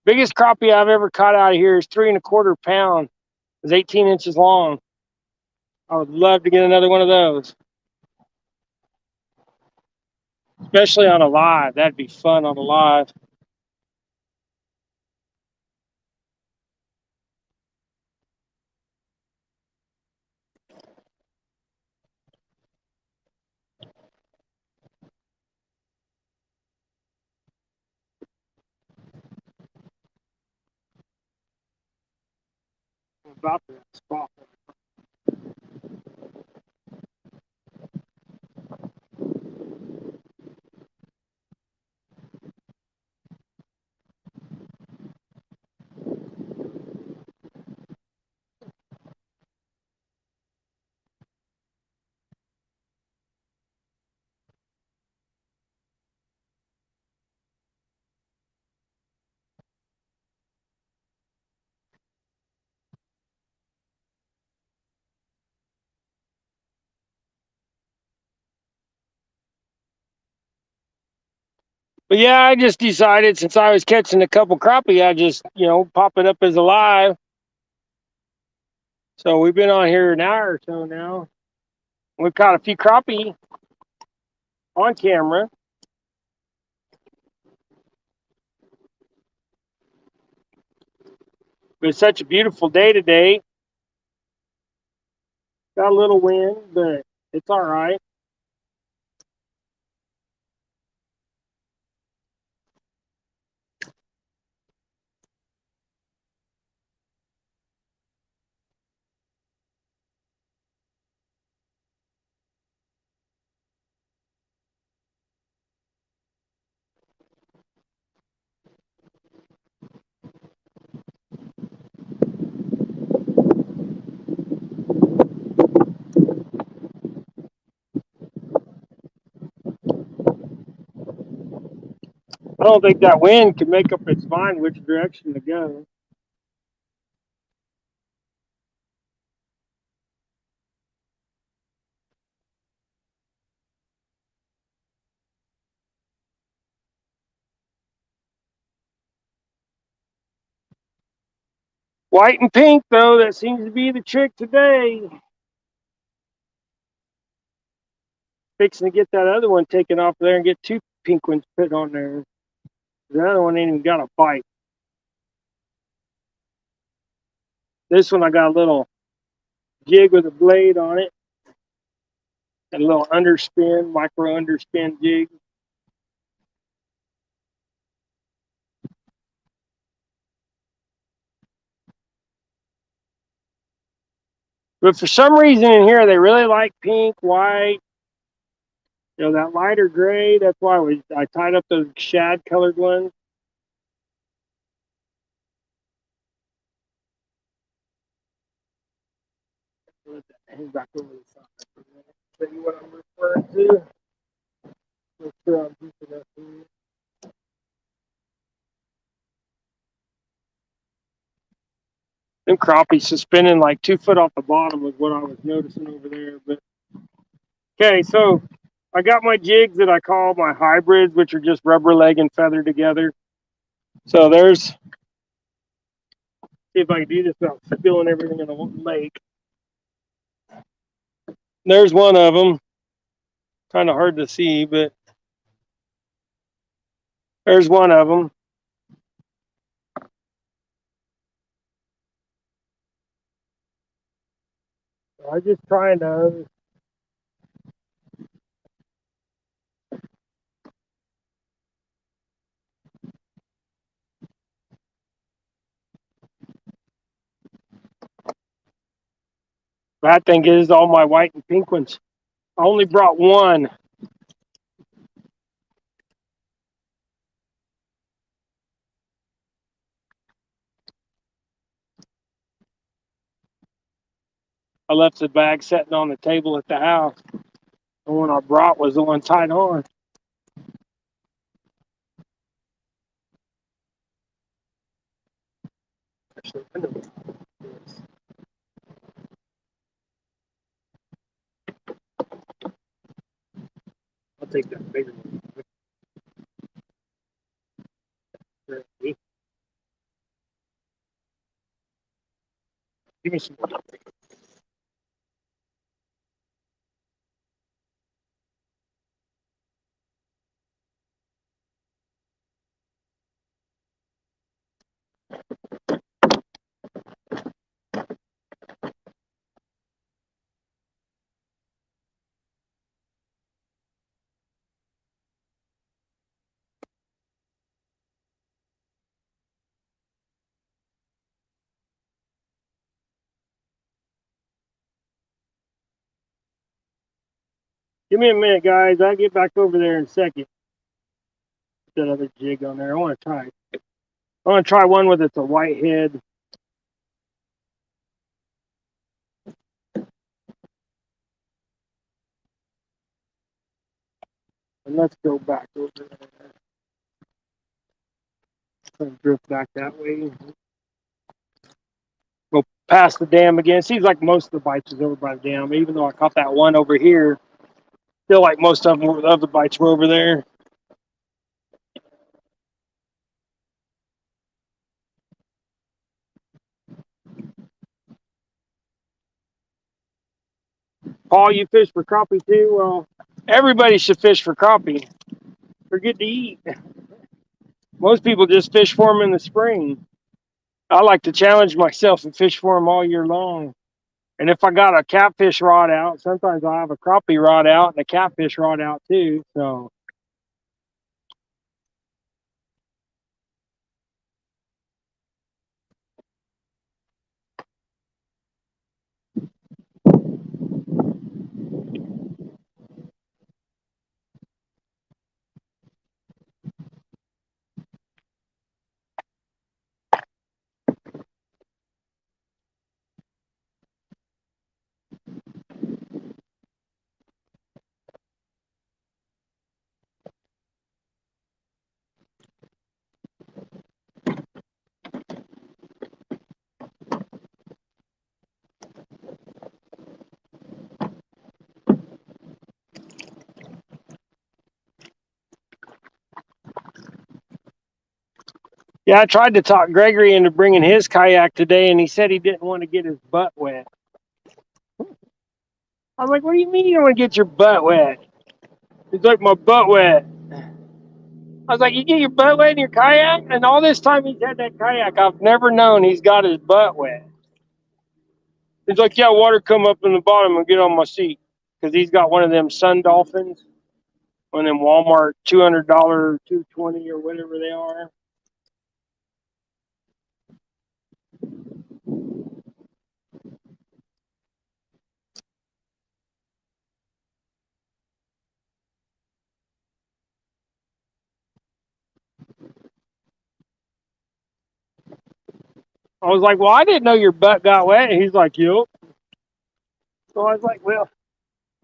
biggest crappie I've ever caught out of here is 3¼ pound. It's 18 inches long. I would love to get another one of those, especially on a live. That'd be fun on a live. About that spot. But yeah, I just decided since I was catching a couple crappie, I just pop it up as a live. So we've been on here an hour or so now. We've caught a few crappie on camera. But it's such a beautiful day today. Got a little wind, but it's all right. I don't think that wind can make up its mind which direction to go. White and pink, though, that seems to be the trick today. Fixing to get that other one taken off there and get two pink ones put on there. The other one ain't even got a bite. This one I got a little jig with a blade on it and a little underspin, micro underspin jig. But for some reason in here, they really like pink, white, that lighter gray. That's why I tied up those shad colored ones. Let that hang back over the side for a minute. Show you what I'm referring to. Make sure I'm deep enough here. Them crappies suspending like 2 foot off the bottom was what I was noticing over there. But okay, so I got my jigs that I call my hybrids, which are just rubber leg and feather together. So there's, see if I can do this without spilling everything in the lake. There's one of them. Kind of hard to see, but there's one of them. I just trying to. Bad thing is all my white and pink ones. I only brought one. I left the bag sitting on the table at the house. The one I brought was the one tied on. Actually, I know this. I'll take that bigger one. Give me some more. Give me a minute, guys. I'll get back over there in a second. Put that other jig on there. I want to try. I want to try one with it's a white head. And let's go back over there. Let's drift back that way. Go past the dam again. It seems like most of the bites is over by the dam, even though I caught that one over here. Feel like most of them, of the bites were over there. Paul, you fish for crappie too? Well, everybody should fish for crappie. They're good to eat. Most people just fish for them in the spring. I like to challenge myself and fish for them all year long. And if I got a catfish rod out, sometimes I have a crappie rod out and a catfish rod out too. So yeah, I tried to talk Gregory into bringing his kayak today, and he said he didn't want to get his butt wet. I'm like, what do you mean you don't want to get your butt wet? He's like, my butt wet. I was like, you get your butt wet in your kayak? And all this time he's had that kayak, I've never known he's got his butt wet. He's like, yeah, water come up in the bottom and get on my seat. Because he's got one of them Sun Dolphins, one of them Walmart $200, 220 or whatever they are. I was like, well, I didn't know your butt got wet. And he's like, yep. So I was like, well,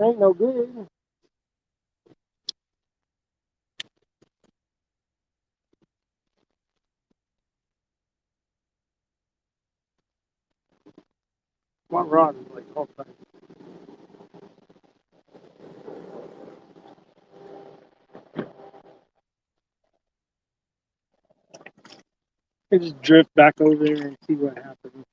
ain't no good. What rod is like, oh, I just drift back over there and see what happens.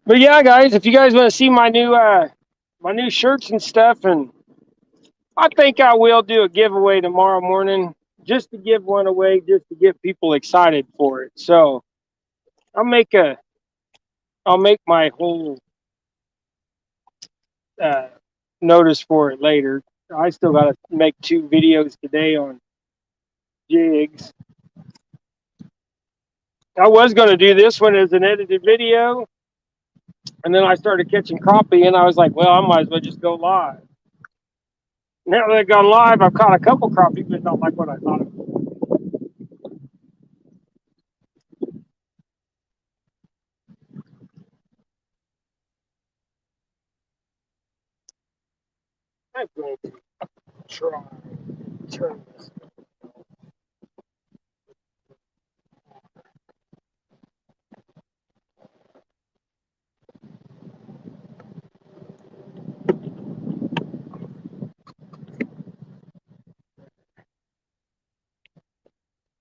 But yeah, guys, if you guys want to see my new shirts and stuff, and I think I will do a giveaway tomorrow morning, just to give one away, just to get people excited for it. So I'll make a I'll make my whole uh, notice for it later. I still got to make 2 videos today on jigs. I was going to do this one as an edited video, and then I started catching crappie, and I was like, well, I might as well just go live. Now that I've gone live, I've caught a couple crappie, but not like what I thought it was. I'm going to try turn this.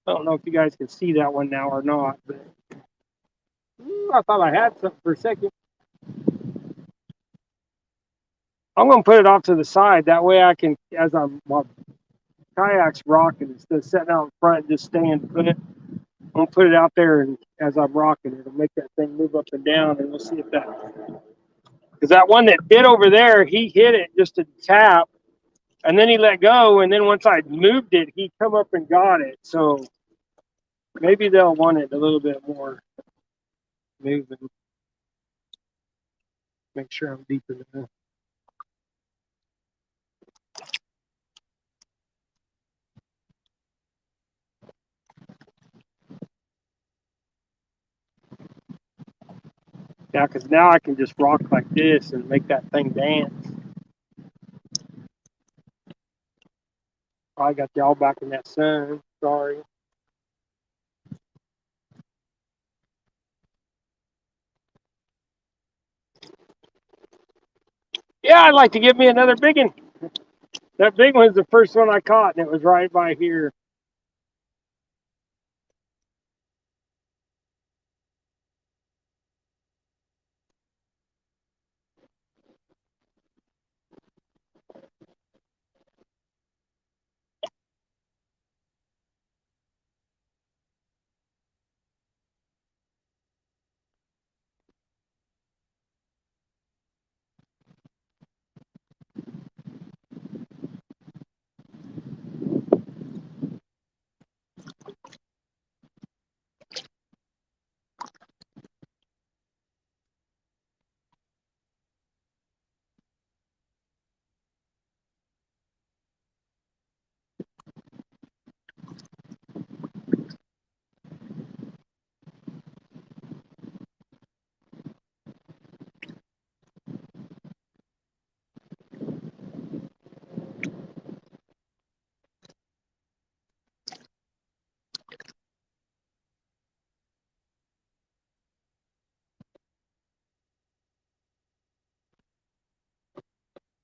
I don't know if you guys can see that one now or not, but I thought I had something for a second. I'm going to put it off to the side. That way I can, as my kayak's rocking, instead of sitting out in front, just staying put. I'm going to put it out there, and as I'm rocking, it'll make that thing move up and down, and we'll see if that, because that one that bit over there, he hit it just a tap, and then he let go, and then once I moved it, he come up and got it. So maybe they'll want it a little bit more moving. Make sure I'm deep enough. Yeah, because now I can just rock like this and make that thing dance. I got y'all back in that sun. Sorry. Yeah, I'd like to give me another big one. That big one's the first one I caught, and it was right by here.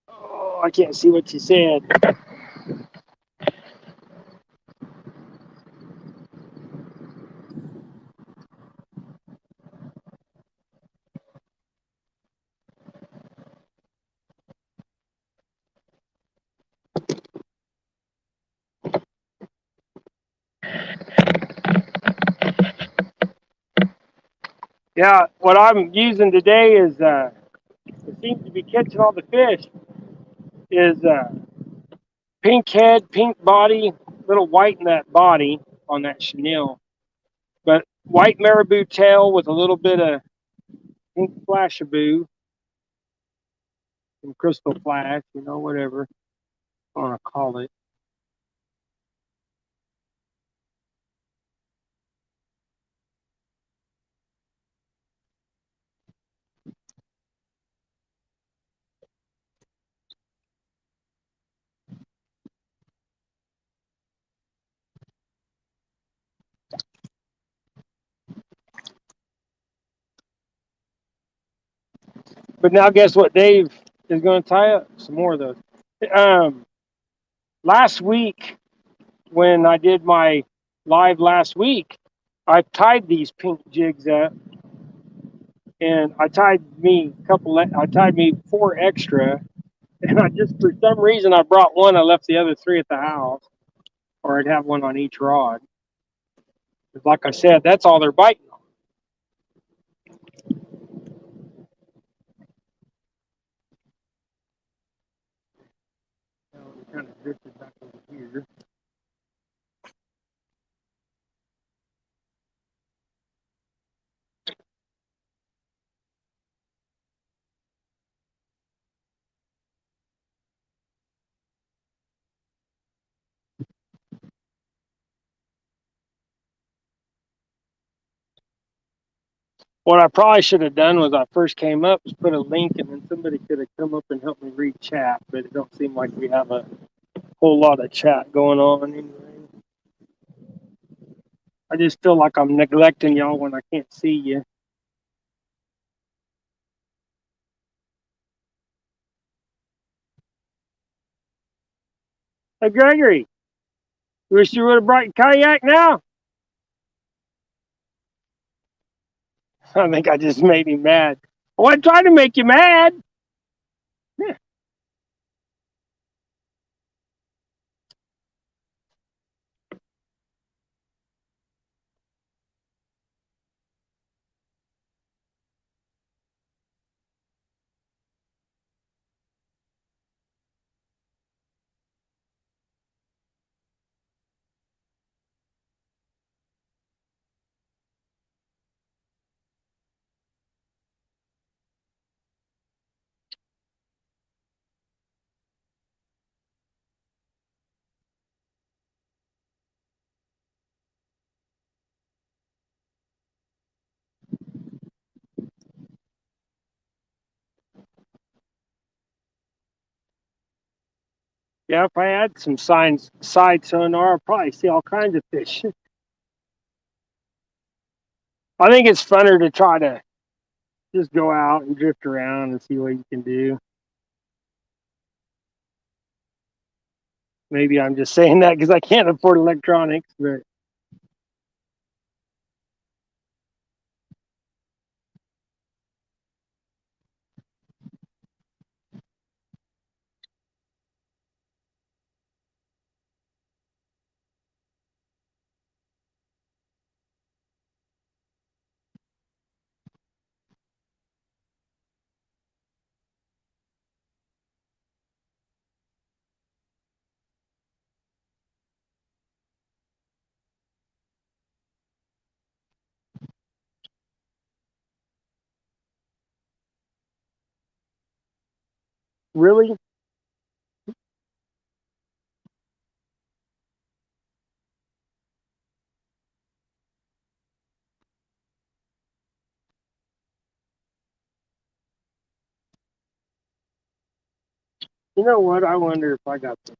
Oh, I can't see what you said. Yeah, what I'm using today is it seems to be catching all the fish. Is pink head, pink body, little white in that body on that chenille, but white marabou tail with a little bit of pink flashaboo, some crystal flash, whatever I want to call it. But now, guess what? Dave is going to tie up some more of those. Um, Last week, when I did my live last week, I tied these pink jigs up, and I tied me a couple. I tied me 4 extra, and I just for some reason I brought one. I left the other 3 at the house, or I'd have one on each rod. Like I said, that's all they're biting on. Kind of drifted back over here. What I probably should have done was I first came up was put a link, and then somebody could have come up and helped me read chat. But it don't seem like we have a whole lot of chat going on anyway. I just feel like I'm neglecting y'all when I can't see you. Hey, Gregory, you wish you would have brought your kayak now? I think I just made him mad. I wasn't trying to make you mad. Yeah, if I had some side sonar, I'd probably see all kinds of fish. I think it's funner to try to just go out and drift around and see what you can do. Maybe I'm just saying that because I can't afford electronics, but really, you know what? I wonder if I got the.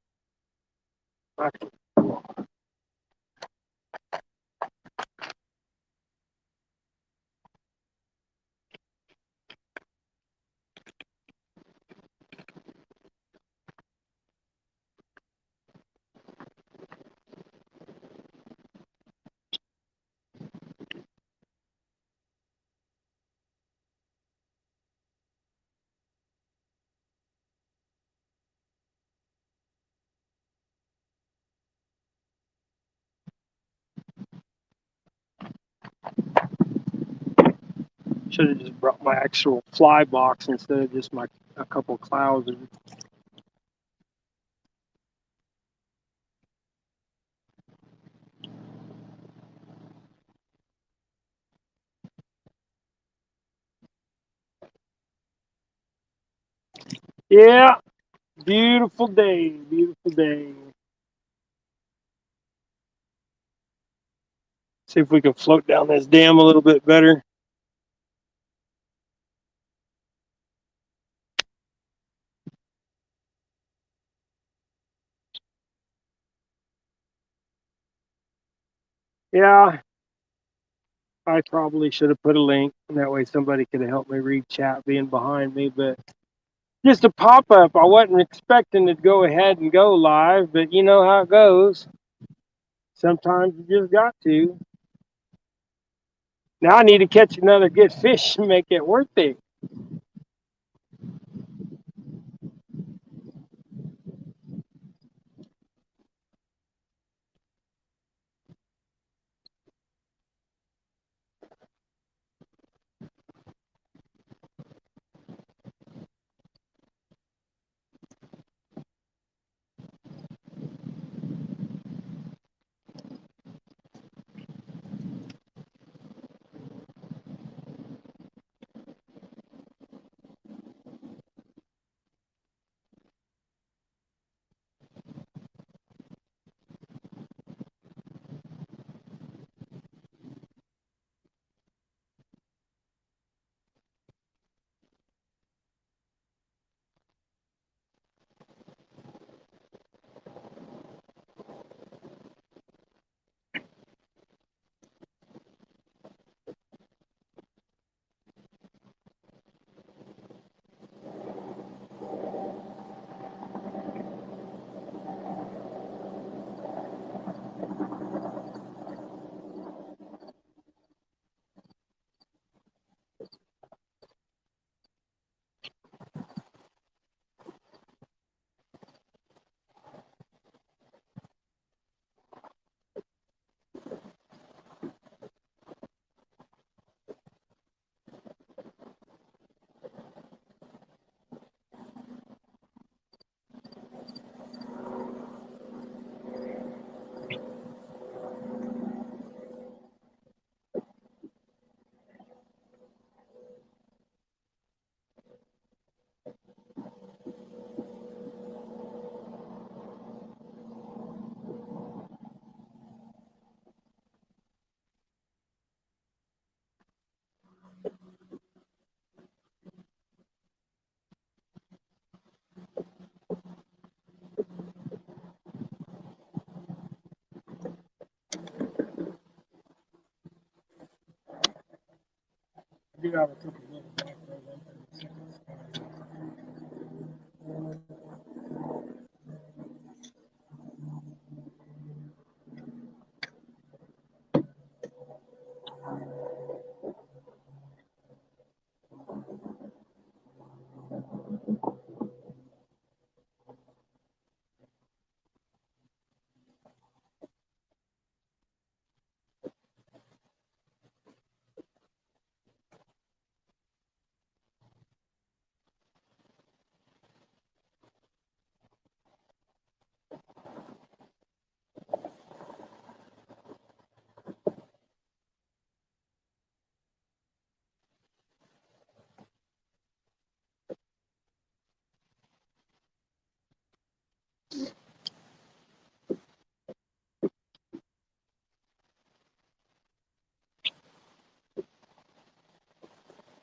Should have just brought my actual fly box instead of just my a couple clouds. Yeah, beautiful day, beautiful day. See if we can float down this dam a little bit better. Yeah, I probably should have put a link, and that way somebody could have helped me read chat being behind me. But just a pop up. I wasn't expecting to go ahead and go live, but you know how it goes. Sometimes you just got to. Now I need to catch another good fish and make it worth it.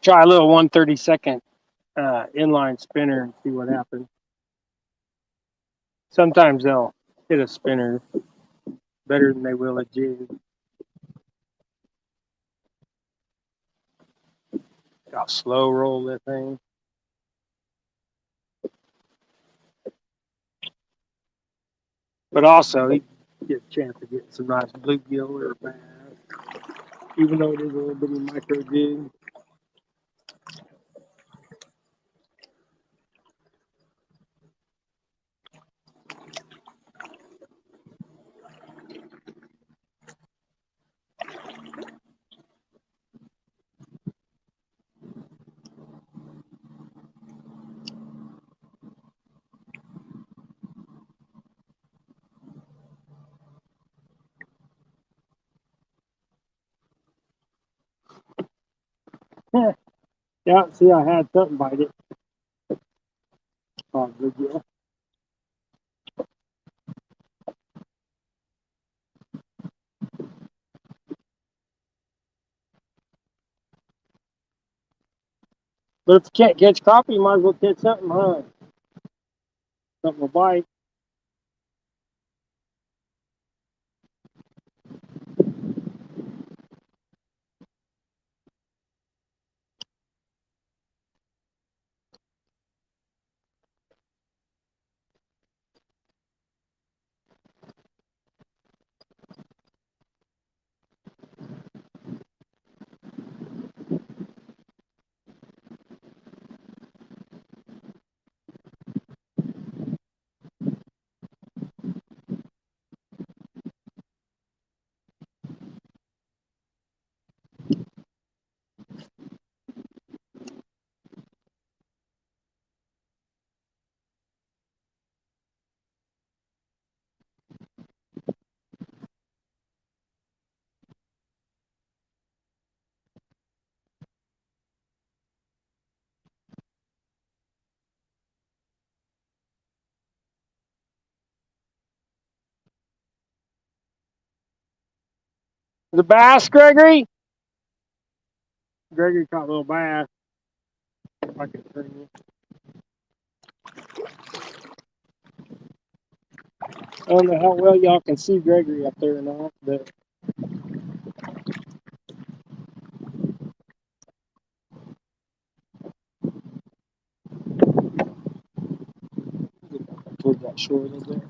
Try a little 1/32 inline spinner and see what happens. Sometimes they'll hit a spinner better than they will a jig. I'll slow roll that thing. But also, you get a chance to get some nice bluegill or bass, even though it is a little bitty micro jig. Yeah, see, I had something bite it. Oh, bluegill. But if you can't catch crappie, you might as well catch something, huh? Something will bite. The bass, Gregory? Gregory caught a little bass. If I can turn you. I don't know how well y'all can see Gregory up there or not, but towards that shore a little bit.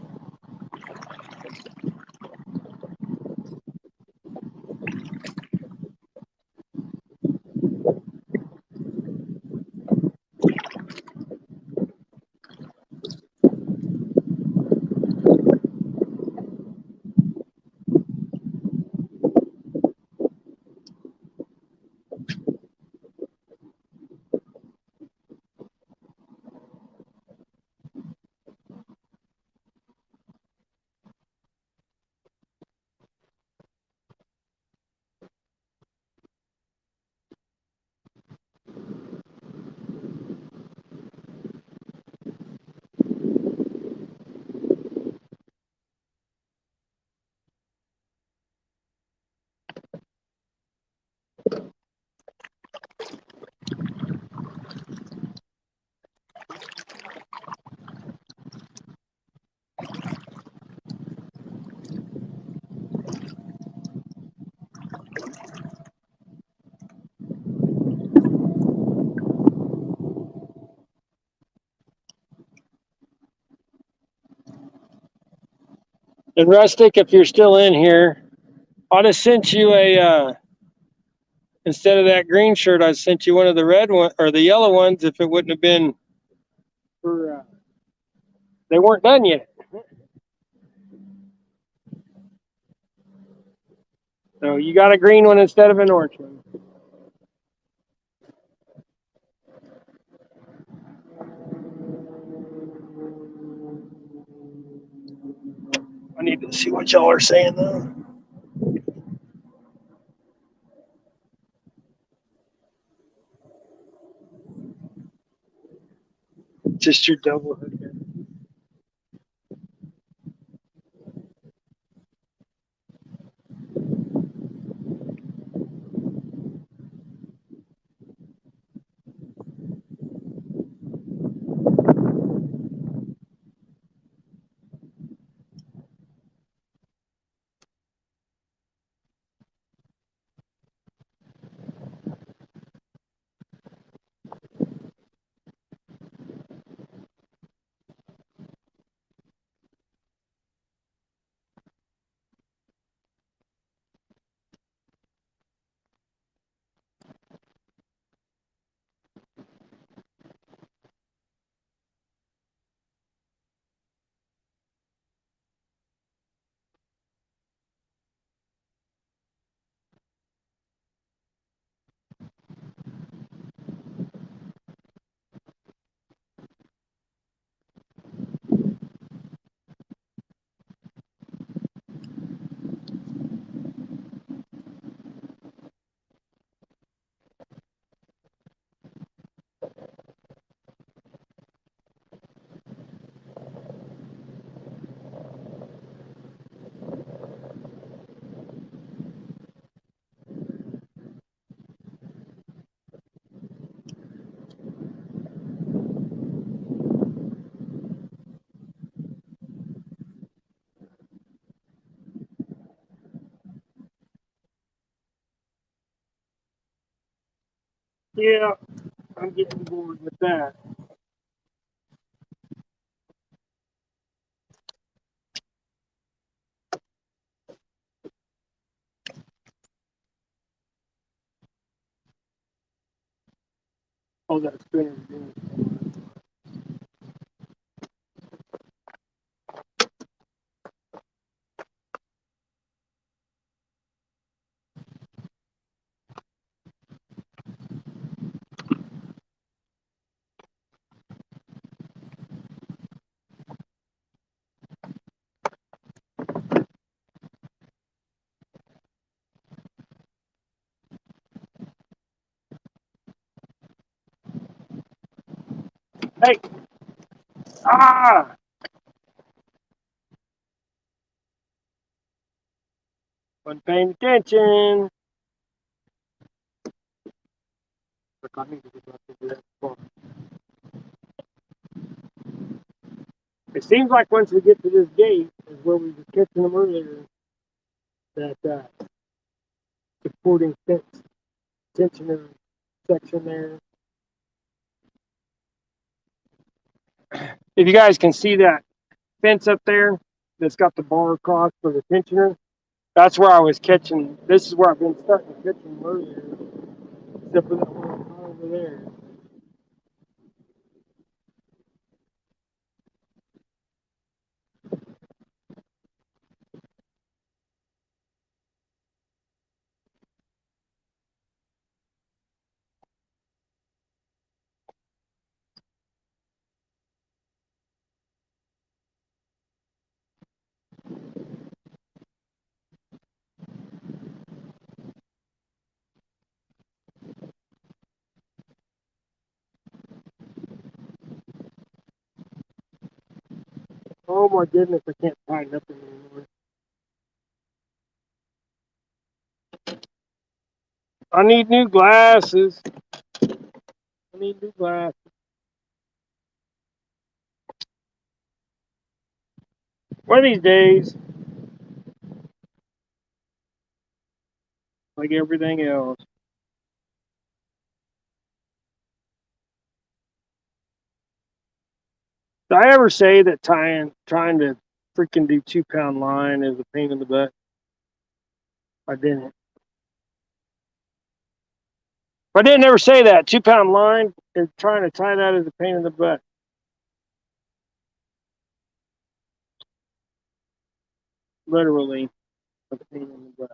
And Rustic, if you're still in here, I just sent you a instead of that green shirt, I sent you one of the red one or the yellow ones. If it wouldn't have been for they weren't done yet. So you got a green one instead of an orange one. I need to see what y'all are saying though. Just your double hook. Yeah, I'm getting bored with that. Oh, that spinner's doing it. Hey! Ah! Wasn't paying attention. Look, I need to get back into that spot. It seems like once we get to this gate, is where we were catching them earlier, that supporting fence tensioner section there. If you guys can see that fence up there that's got the bar across for the tensioner, that's where I was catching. This is where I've been starting to catch them earlier, except for that one over there. Oh my goodness, I can't find nothing anymore. I need new glasses. I need new glasses. One of these days, like everything else. Did I ever say that trying to freaking do 2 pound line is a pain in the butt? I didn't. If I didn't ever say that, 2 pound line and trying to tie that is a pain in the butt. Literally a pain in the butt.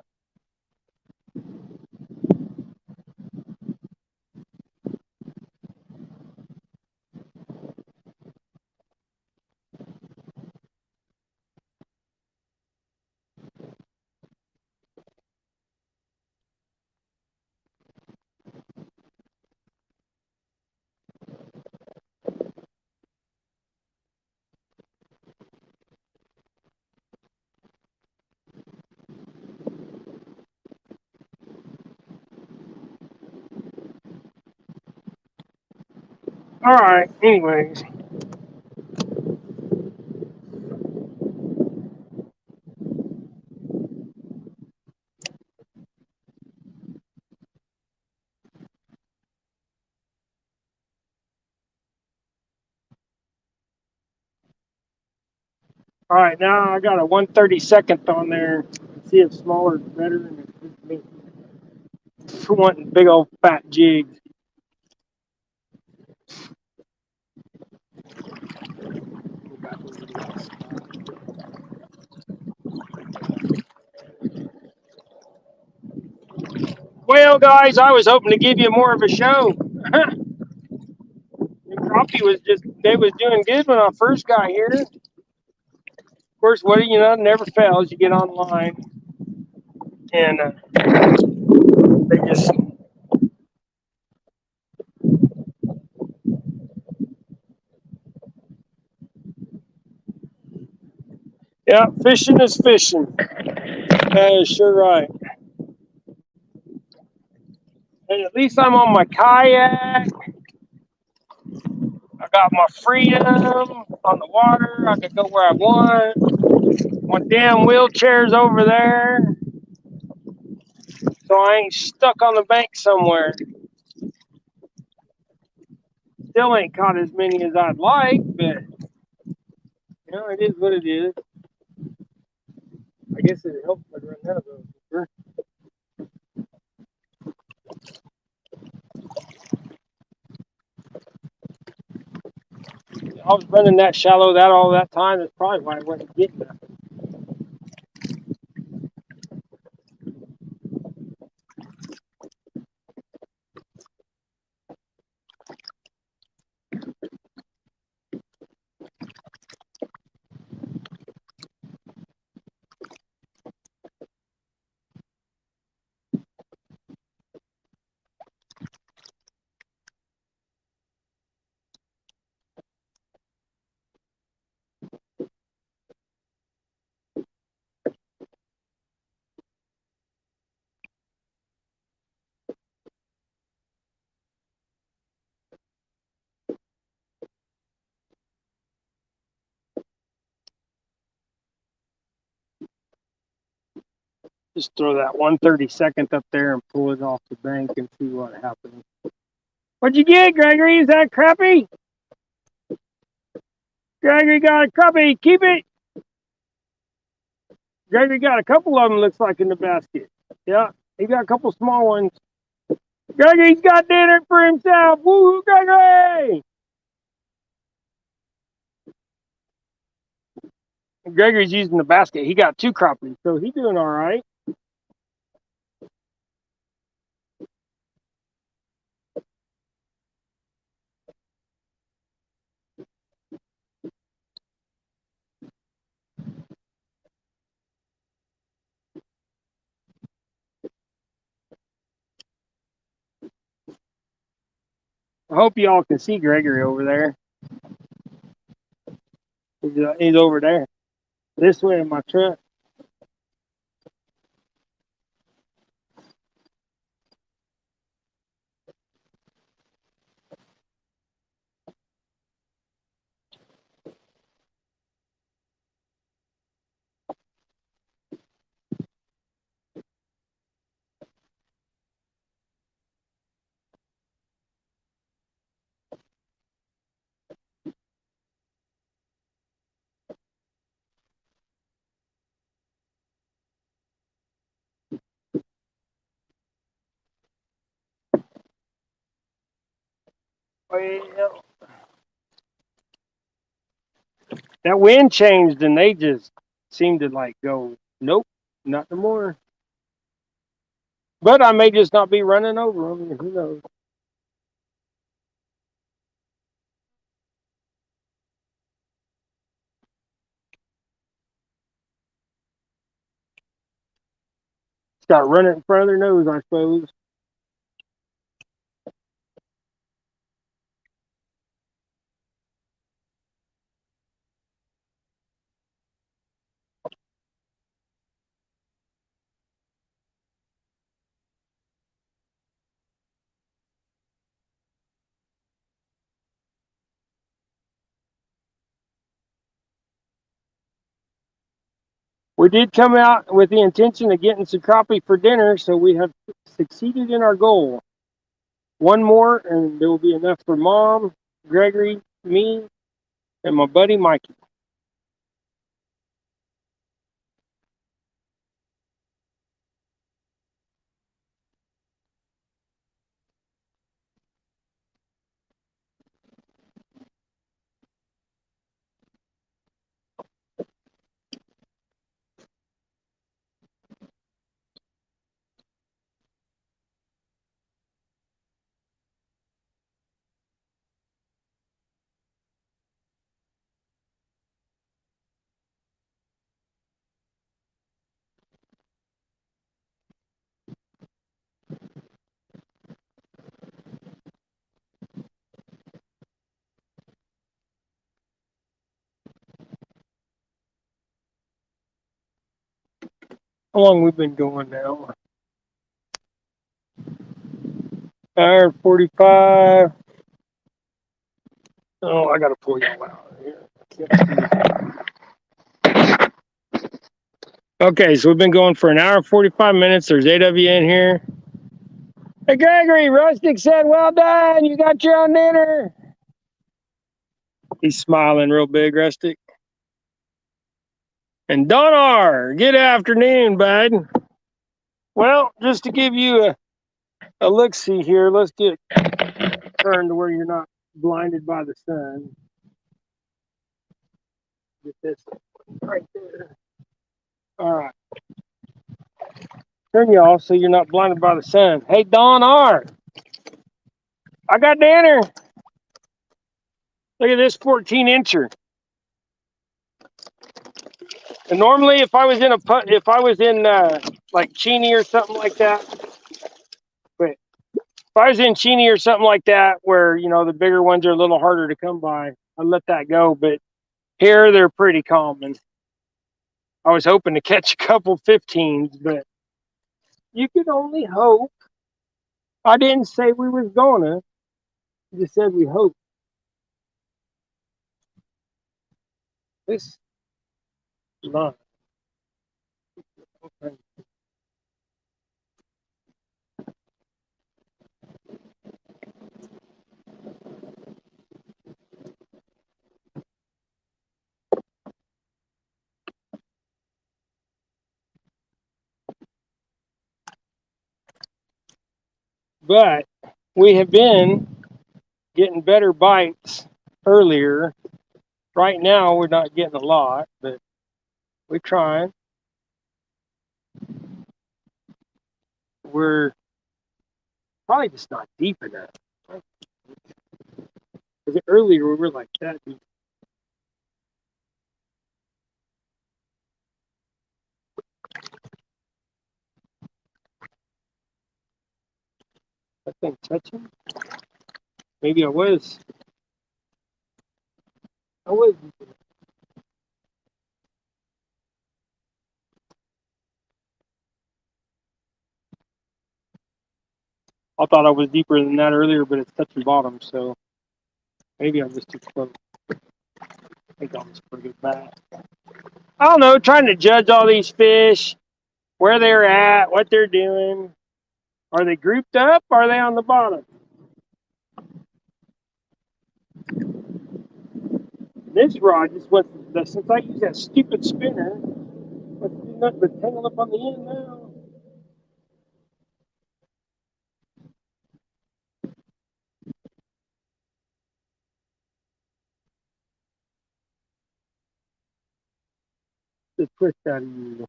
All right. Anyways, all right. Now I got a 1/32 on there. See if smaller is better, and it's just me for wanting big old fat jigs. Well, guys, I was hoping to give you more of a show. The crappie was they was doing good when I first got here. Of course, what never fails. You get online and they just, yeah, fishing is fishing. That is sure right. And at least I'm on my kayak. I got my freedom on the water. I can go where I want. My damn wheelchair's over there, so I ain't stuck on the bank somewhere. still ain't caught as many as I'd like, but you know, it is what it is. I guess it helps if I run out of those. Sure. I was running that shallow all that time. That's probably why I wasn't getting nothing. Just throw that 1/32 up there and pull it off the bank and see what happens. What'd you get, Gregory? Is that crappie? Gregory got a crappie. Keep it. Gregory got a couple of them, looks like, in the basket. Yeah, he got a couple small ones. Gregory's got dinner for himself. Woo, Gregory! Gregory's using the basket. He got 2 crappies, so he's doing all right. I hope y'all can see Gregory over there. He's over there. This way in my truck. Well, that wind changed and they just seemed to like go, nope, not no more. But I may just not be running over them. Who knows? Start running in front of their nose, I suppose. We did come out with the intention of getting some crappie for dinner, so we have succeeded in our goal. One more, and there will be enough for Mom, Gregory, me, and my buddy Mikey. How long we been going now? Hour 45. Oh, I gotta pull y'all out of here. Okay, so we've been going for an hour and 45 minutes. There's 8 of you in here. Hey, Gregory, Rustic said, well done. You got your own dinner. He's smiling real big, Rustic. And Don R, good afternoon, bud. Well, just to give you a look-see here, let's get turned to where you're not blinded by the sun. Get this right there. All right. Turn you off so you're not blinded by the sun. Hey, Don R, I got dinner. Look at this 14-incher. And normally, if I was in like Cheney or something like that, but if I was in Cheney or something like that, where the bigger ones are a little harder to come by, I'd let that go. But here they're pretty common. I was hoping to catch a couple 15s, but you could only hope. I didn't say we was gonna. I just said we hope. This is not. Okay. But we have been getting better bites earlier. Right now, we're not getting a lot, but we're trying. We're probably just not deep enough. Because earlier we were like that deep. I think touching. Maybe I was. I was. I thought I was deeper than that earlier, but it's touching bottom, so maybe I'm just too close. I think I'm just pretty good back. I don't know, trying to judge all these fish, where they're at, what they're doing. Are they grouped up? Or are they on the bottom? This rod just went, since I used that stupid spinner, let's do nothing but tangle up on the end now. The twist out of you.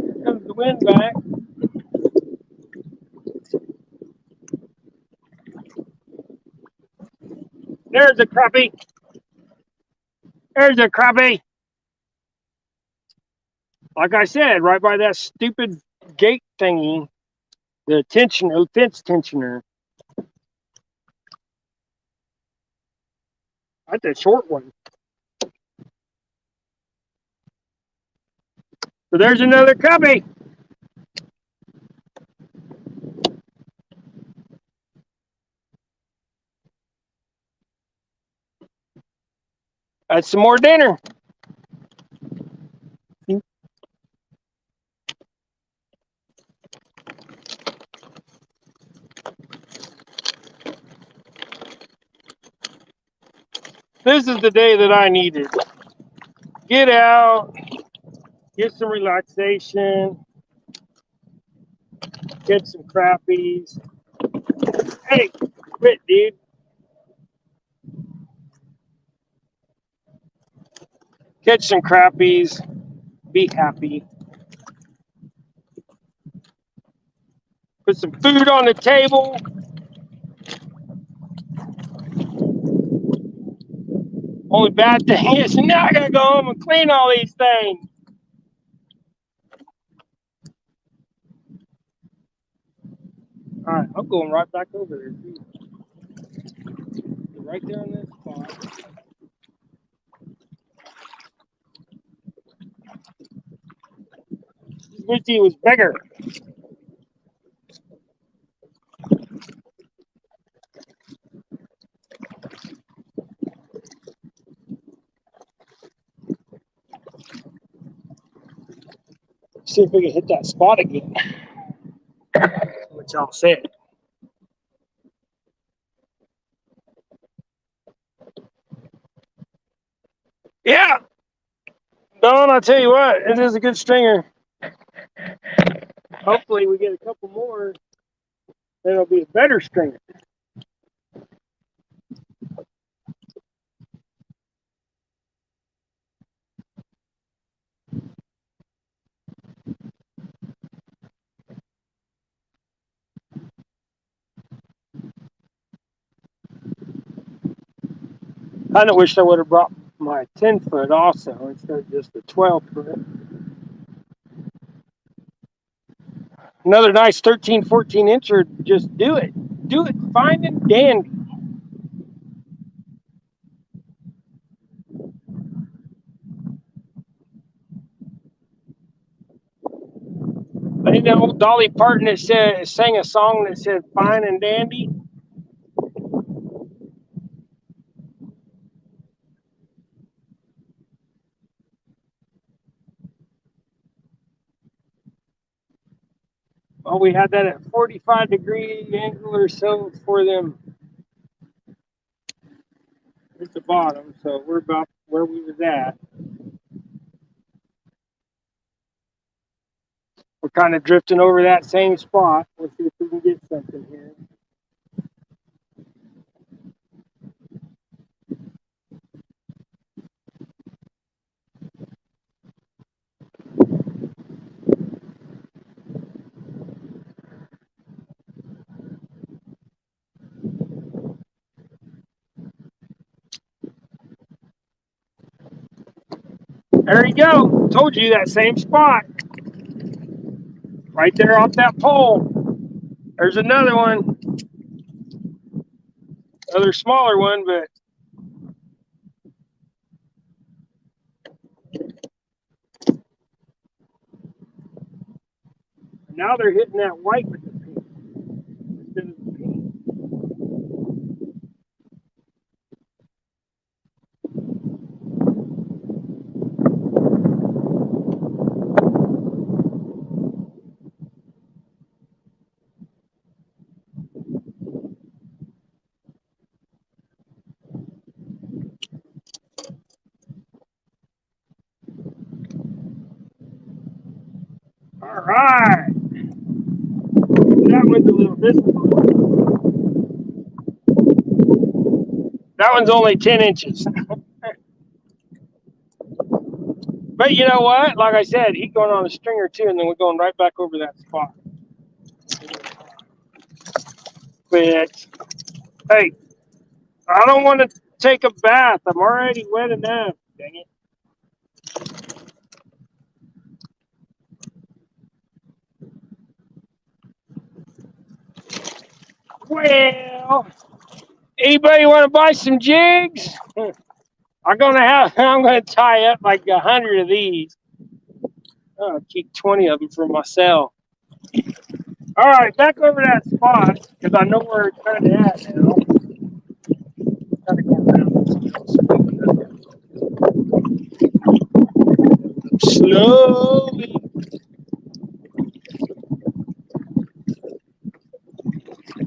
Here comes the wind back. There's a crappie. There's a crappie. Like I said, right by that stupid gate thingy, the tensioner, fence tensioner. That's a short one. So there's another crappie. That's some more dinner. This is the day that I needed. Get out, get some relaxation, get some crappies. Hey, quit, dude. Catch some crappies. Be happy. Put some food on the table. Only bad thing is now I gotta go home and clean all these things. All right, I'm going right back over there. right there on this spot. Wish he was bigger. See if we can hit that spot again. What y'all said. Yeah. Don, I'll tell you what, it is a good stringer. Hopefully we get a couple more, then it'll be a better stringer. I kind of wish I would have brought my 10-foot also instead of just the 12-foot. Another nice 13, 14 incher, just do it. Do it fine and dandy. I think that old Dolly Parton that sang a song that said fine and dandy. Well, we had that at 45-degree angle or so for them at the bottom, so we're about where we was at. We're kind of drifting over that same spot. Let's see if we can get something here. There you go. Told you that same spot. Right there off that pole. There's another one. Another smaller one, but now they're hitting that white with the pink instead of the pink. All right. That one's a little difficult. That one's only 10 inches. But you know what? Like I said, he's going on a stringer too, and then we're going right back over that spot. But hey, I don't want to take a bath. I'm already wet enough. Dang it. Well, anybody want to buy some jigs? I'm gonna tie up like 100 of these. I'll keep 20 of them for myself. All right, back over that spot because I know where it's kind of at now. Kind of go around slowly.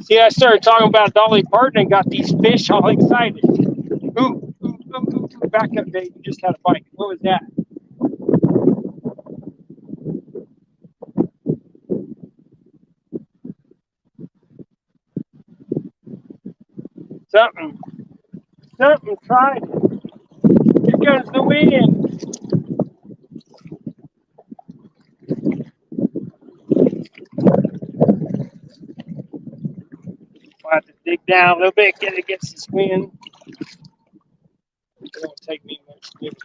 See, I started talking about Dolly Parton and got these fish all excited. Ooh, ooh, ooh, ooh. Back up, Dave. You just had a bite. What was that? Something tried it. Here comes the wind. I'll have to dig down a little bit, get it against this wind. It won't take me much to get it.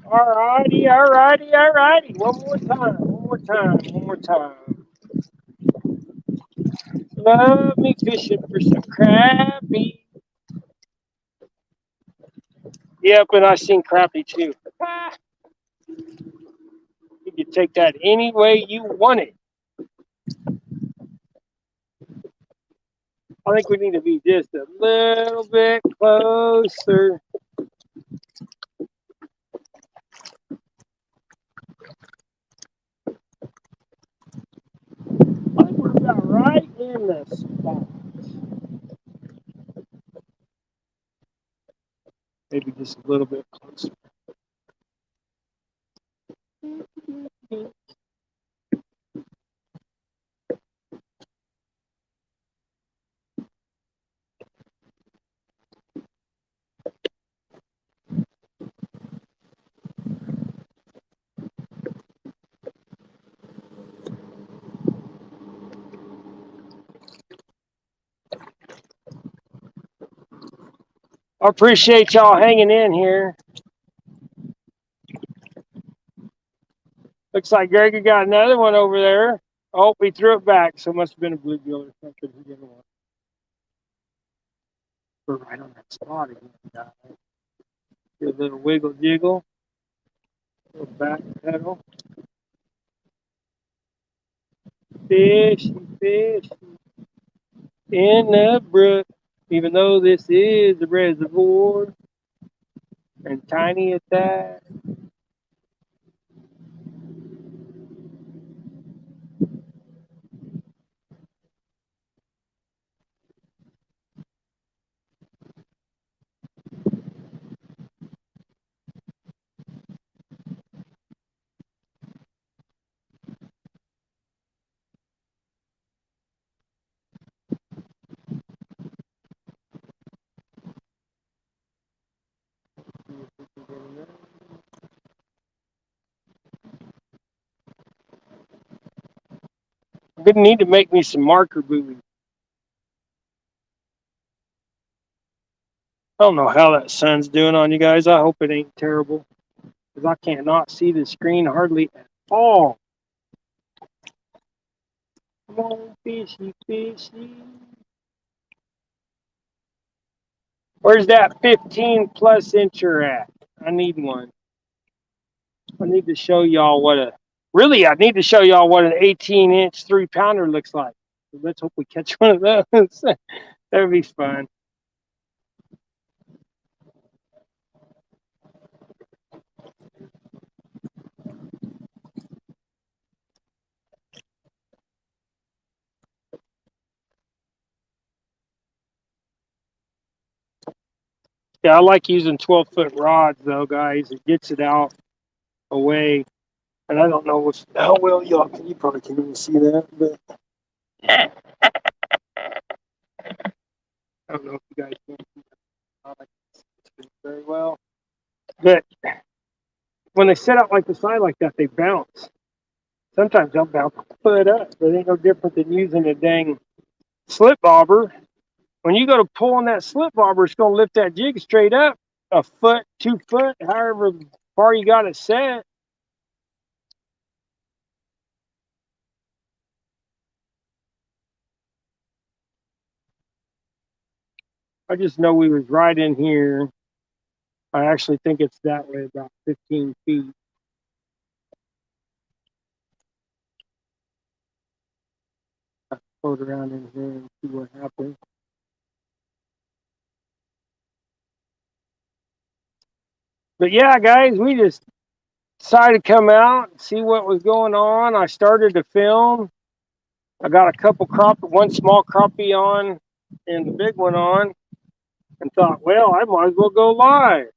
Alrighty, alrighty, alrighty. One more time, one more time, one more time. Love me fishing for some crappie. Yep, and I seen crappie too. Ah, you can take that any way you want it. I think we need to be just a little bit closer. I think we're about right in the spot. Maybe just a little bit closer. I appreciate y'all hanging in here. Looks like Gregor got another one over there. Oh, he threw it back, so it must have been a bluegill or something. He didn't want. We're right on that spot again, guys. Do a little wiggle jiggle, little back pedal. Fishy, fishy in the brook. Even though this is a reservoir and tiny at that. I'm gonna need to make me some marker buoys. I don't know how that sun's doing on you guys. I hope it ain't terrible because I cannot see the screen hardly at all. Come on, fishy, fishy. Where's that 15 plus incher at? I need one. I need to show y'all what a really. I need to show y'all what an 18-inch 3-pounder looks like. So let's hope we catch one of those. That would be fun. Yeah, I like using 12-foot rods though, guys. It gets it out away. And I don't know how well y'all can. You probably can even see that, but I don't know if you guys can see that very well. But when they set out like the side like that, they bounce. Sometimes they'll bounce a foot up, but it ain't no different than using a dang slip bobber. When you go to pull on that slip bobber, it's going to lift that jig straight up a foot, 2 foot, however far you got it set. I just know we was right in here. I actually think it's that way, about 15 feet. I'll float around in here and see what happens. But yeah, guys, we just decided to come out and see what was going on. I started to film. I got a couple one small crappie on and the big one on, and thought, well, I might as well go live.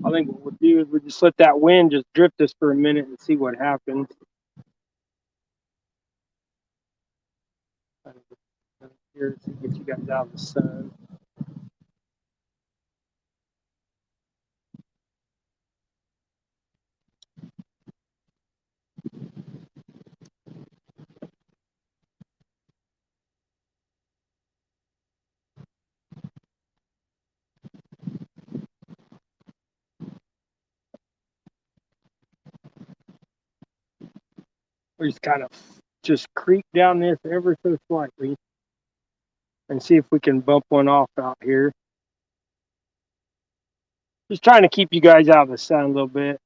I think what we'll do is we just let that wind just drift us for a minute and see what happens. Here to get you guys out of the sun. We just kind of just creep down this ever so slightly and see if we can bump one off out here. Just trying to keep you guys out of the sun a little bit.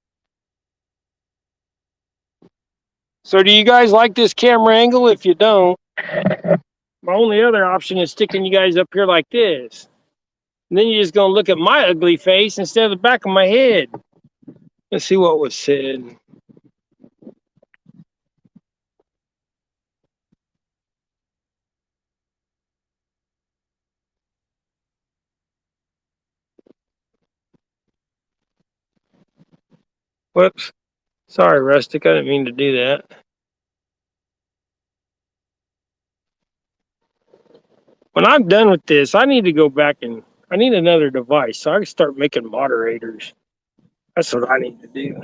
So do you guys like this camera angle? If you don't, my only other option is sticking you guys up here like this. And then you're just going to look at my ugly face instead of the back of my head. Let's see what was said. Whoops. Sorry, Rustic. I didn't mean to do that. When I'm done with this, I need to go back and I need another device so I can start making moderators. That's what I need to do.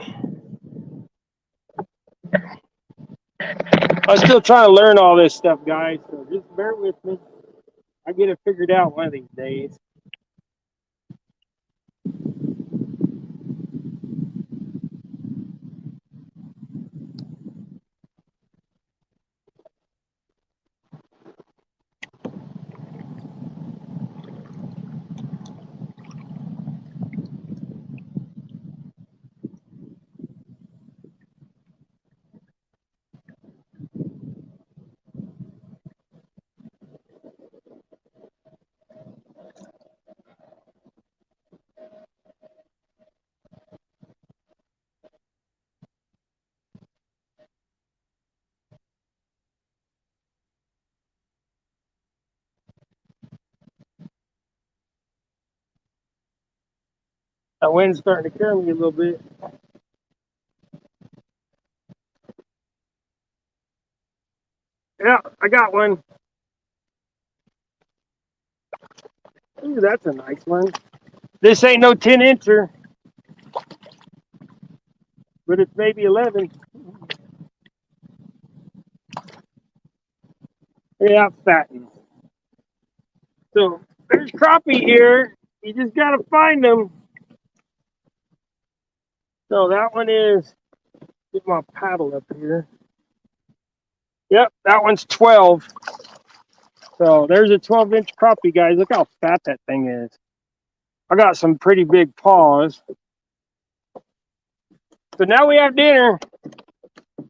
I'm still trying to learn all this stuff, guys, so just bear with me. I get it figured out one of these days. That wind's starting to carry me a little bit. Yeah, I got one. Ooh, that's a nice one. This ain't no 10-incher, but it's maybe 11. Yeah, fattened. So there's crappie here. You just got to find them. So that one is, get my paddle up here. Yep, that one's 12. So there's a 12-inch crappie, guys. Look how fat that thing is. I got some pretty big paws. So now we have dinner.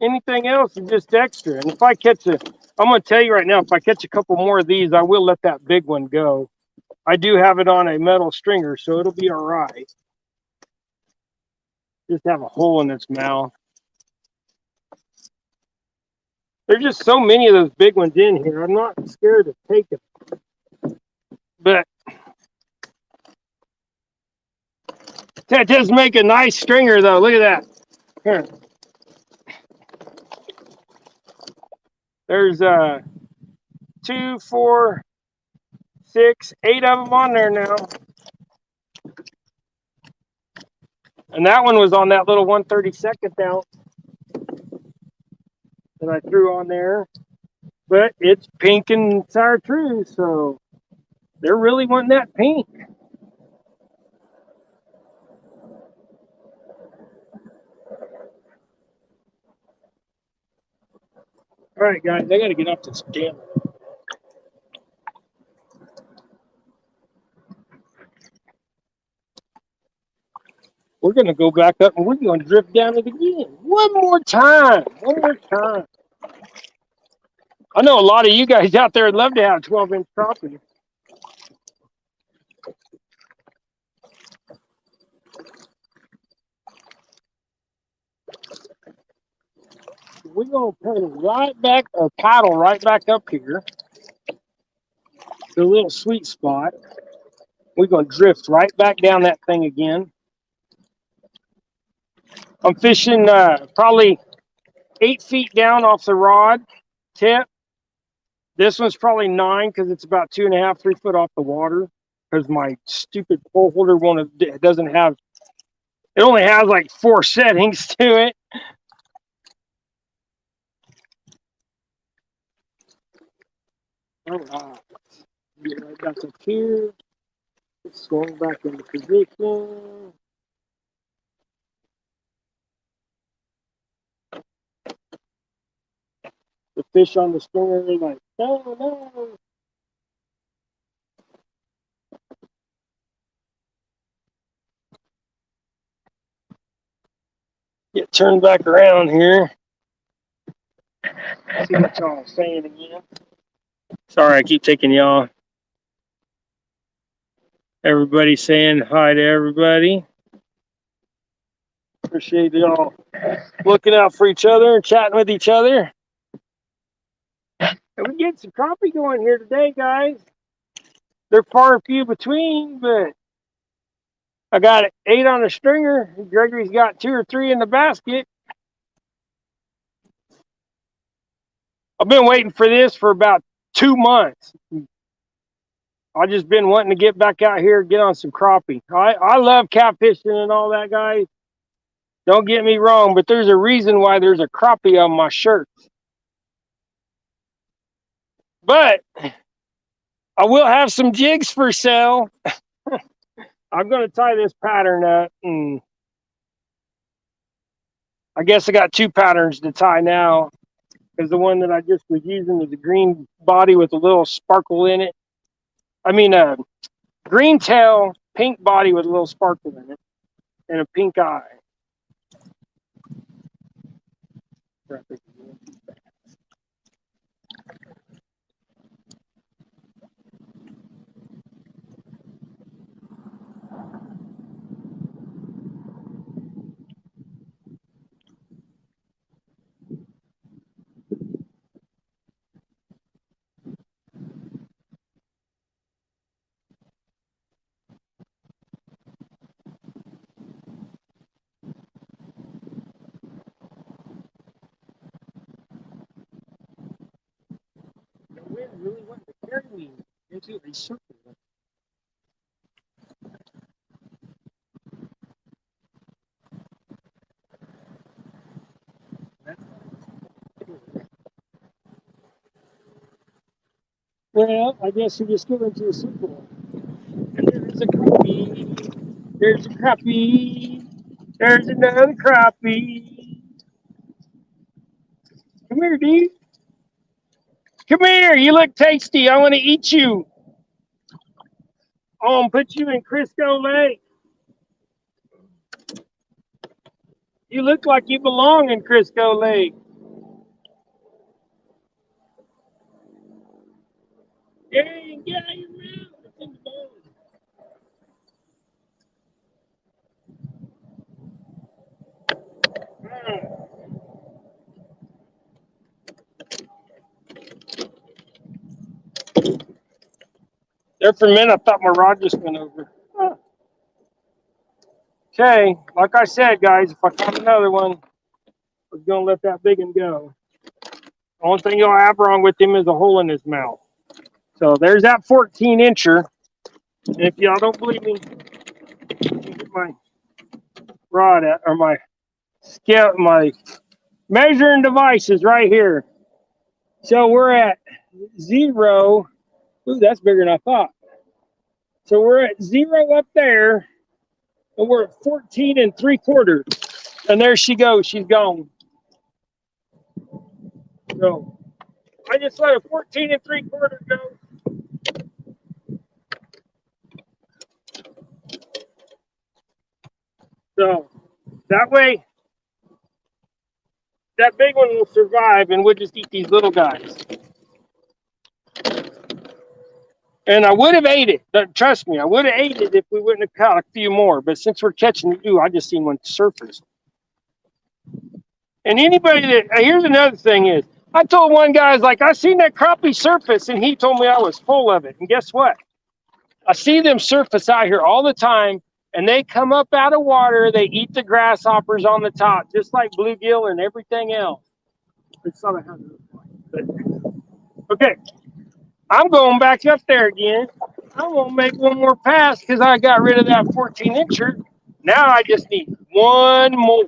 Anything else is just extra. And if I catch I'm going to tell you right now, if I catch a couple more of these, I will let that big one go. I do have it on a metal stringer, so it'll be all right. Just have a hole in its mouth. There's just so many of those big ones in here. I'm not scared to take them. But that does make a nice stringer, though. Look at that. Here. There's 2, 4, 6, 8 of them on there now. And that one was on that little 1/32 ounce that I threw on there. But it's pink and chartreuse, so they're really wanting that pink. All right, guys, I got to get off this damn. We're going to go back up and we're going to drift down it again. One more time. One more time. I know a lot of you guys out there would love to have 12-inch crappie. We're going to paddle right back up here. The little sweet spot. We're going to drift right back down that thing again. I'm fishing probably 8 feet down off the rod tip. This one's probably 9 because it's about 2.5, 3 foot off the water. Because my stupid pole holder doesn't have. It only has like 4 settings to it. All right. Get right back up here. It's going back into position. fish on the stringer. Like, no, no. Get turned back around here. See what y'all saying again. Sorry, I keep taking y'all. Everybody saying hi to everybody. Appreciate y'all looking out for each other and chatting with each other. And we get some crappie going here today, guys. They're far and few between, but I got 8 on the stringer. Gregory's got 2 or 3 in the basket. I've been waiting for this for about 2 months. I've just been wanting to get back out here and get on some crappie. I love catfishing and all that, guys. Don't get me wrong, but there's a reason why there's a crappie on my shirt. But I will have some jigs for sale. I'm going to tie this pattern up. And I guess I got 2 patterns to tie now. Because the one that I just was using was a green body with a little sparkle in it. I mean, a green tail, pink body with a little sparkle in it. And a pink eye. The wind really wanted to carry me into a circle. Well, I guess you just go into a circle. And there's a crappie. There's a crappie. There's another crappie. Come here, dude. Come here. You look tasty. I want to eat you. Oh, I'm put you in Crisco Lake. You look like you belong in Crisco Lake. Hey, get out of your mouth. It's in the bowl. There for a minute, I thought my rod just went over. Okay, like I said, guys, if I caught another one, I was going to let that big one go. The only thing you'll have wrong with him is a hole in his mouth. So there's that 14-incher. And if y'all don't believe me, get my rod at, or my scale, my measuring device is right here. So we're at 0. Ooh, that's bigger than I thought. So we're at 0 up there, and we're at 14 3/4. And there she goes. She's gone. So I just let a 14 3/4 go. So that way, that big one will survive, and we'll just eat these little guys. And I would have ate it. Trust me, I would have ate it if we wouldn't have caught a few more. But since we're catching you, I just seen one surface. And anybody that, here's another thing is, I told one guy, I was like, I seen that crappie surface, and he told me I was full of it. And guess what? I see them surface out here all the time, and they come up out of water. They eat the grasshoppers on the top, just like bluegill and everything else. It's sort of how it looks like. Okay, I'm going back up there again. I'm going to make one more pass because I got rid of that 14-incher. Now I just need one more.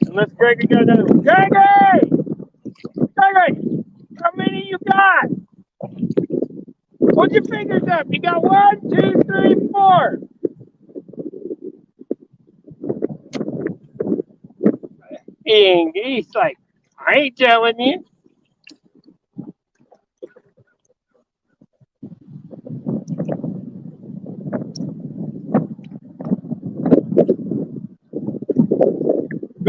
Unless Gregory got another one. Gregory! Gregory! How many you got? Put your fingers up. You got 1, 2, 3, 4. And he's like, I ain't telling you.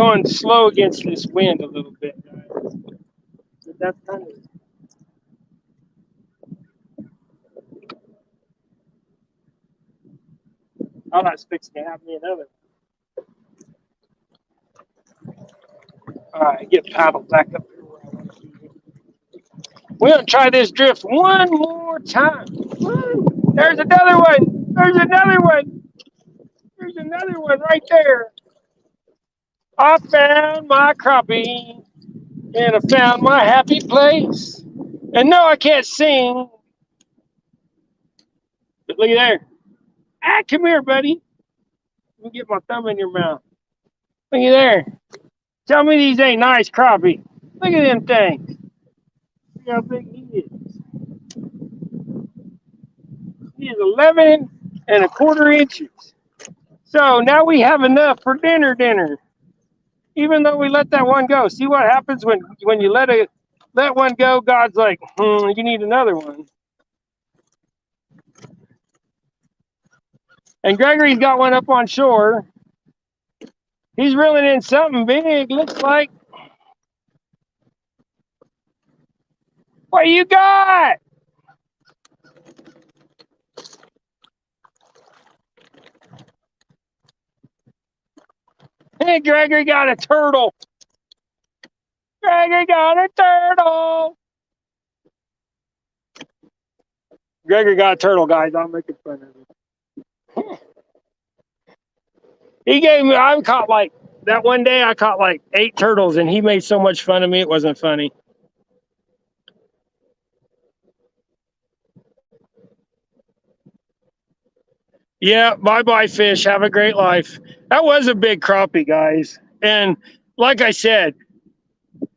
going slow against this wind a little bit, guys. But that's kind of. Oh, that's fixing to have me another. All right, get paddled back up here where I want to be. We're gonna try this drift one more time. Woo! There's another one. There's another one. There's another one right there. I found my crappie and I found my happy place. And no, I can't sing. But look at there. Ah, come here, buddy. Let me get my thumb in your mouth. Look at there. Tell me these ain't nice crappie. Look at them things. Look how big he is. He is 11 and a quarter inches. So now we have enough for dinner. Even though we let that one go. See what happens when you let one go, God's like, you need another one. And Gregory's got one up on shore. He's reeling in something big, looks like. What you got? Hey, Gregory got a turtle. Gregory got a turtle. Gregory got a turtle, guys. I'm making fun of him. He gave me, I caught like, that one day I caught like 8 turtles and he made so much fun of me, it wasn't funny. Yeah, bye-bye, fish. Have a great life. That was a big crappie, guys. And like I said,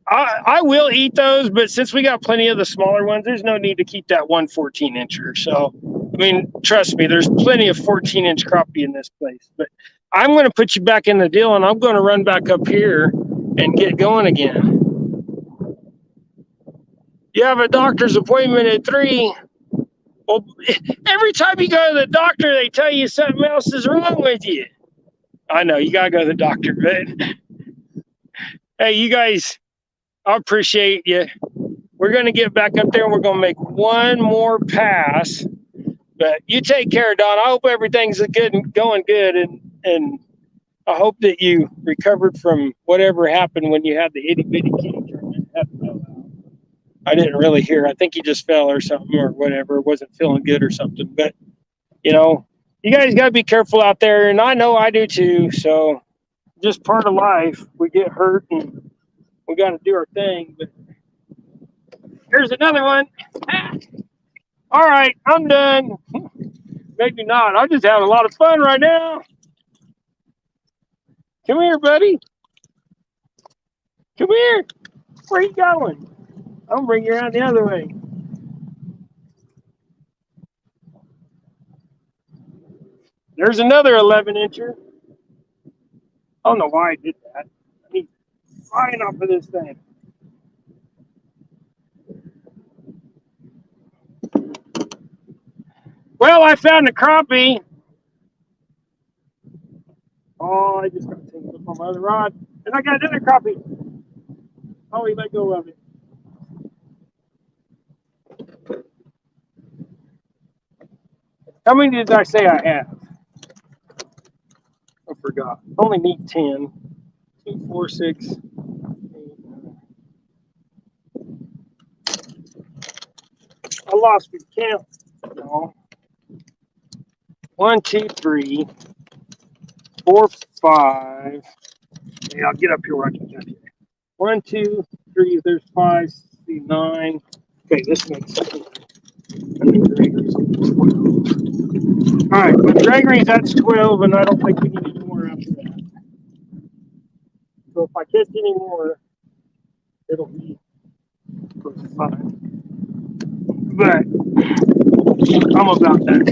I will eat those, but since we got plenty of the smaller ones, there's no need to keep that 114-incher. So, I mean, trust me, there's plenty of 14-inch crappie in this place. But I'm going to put you back in the deal, and I'm going to run back up here and get going again. You have a doctor's appointment at 3. Well, every time you go to the doctor, they tell you something else is wrong with you. I know, you got to go to the doctor, but hey, you guys, I appreciate you. We're going to get back up there and we're going to make one more pass. But you take care, Don. I hope everything's good and going good. And I hope that you recovered from whatever happened when you had the itty bitty kitty tournament. I didn't really hear. I think he just fell or something or whatever. Wasn't feeling good or something. But, you know, you guys got to be careful out there. And I know I do too. So just part of life. We get hurt and we got to do our thing. But here's another one. All right, I'm done. Maybe not. I'm just having a lot of fun right now. Come here, buddy. Come here. Where are you going? I'm gonna bring you around the other way. There's another 11-incher. I don't know why I did that. He's flying off of this thing. Well, I found a crappie. Oh, I just got tangled up on my other rod. And I got another crappie. Oh, he let go of it. How many did I say I have? I forgot. Only need 10. 2, 4, 6, 8, 9. I lost the count. No. 1, 2, 3, 4, 5. Yeah, I'll get up here where I can get you. 1, 2, 3. There's 5, 6, 9. Okay, this makes sense. And then Gregory's 12. All right, with Gregory's that's 12, and I don't think we need any more after that. So if I catch any more, it'll be fine. But I'm about that.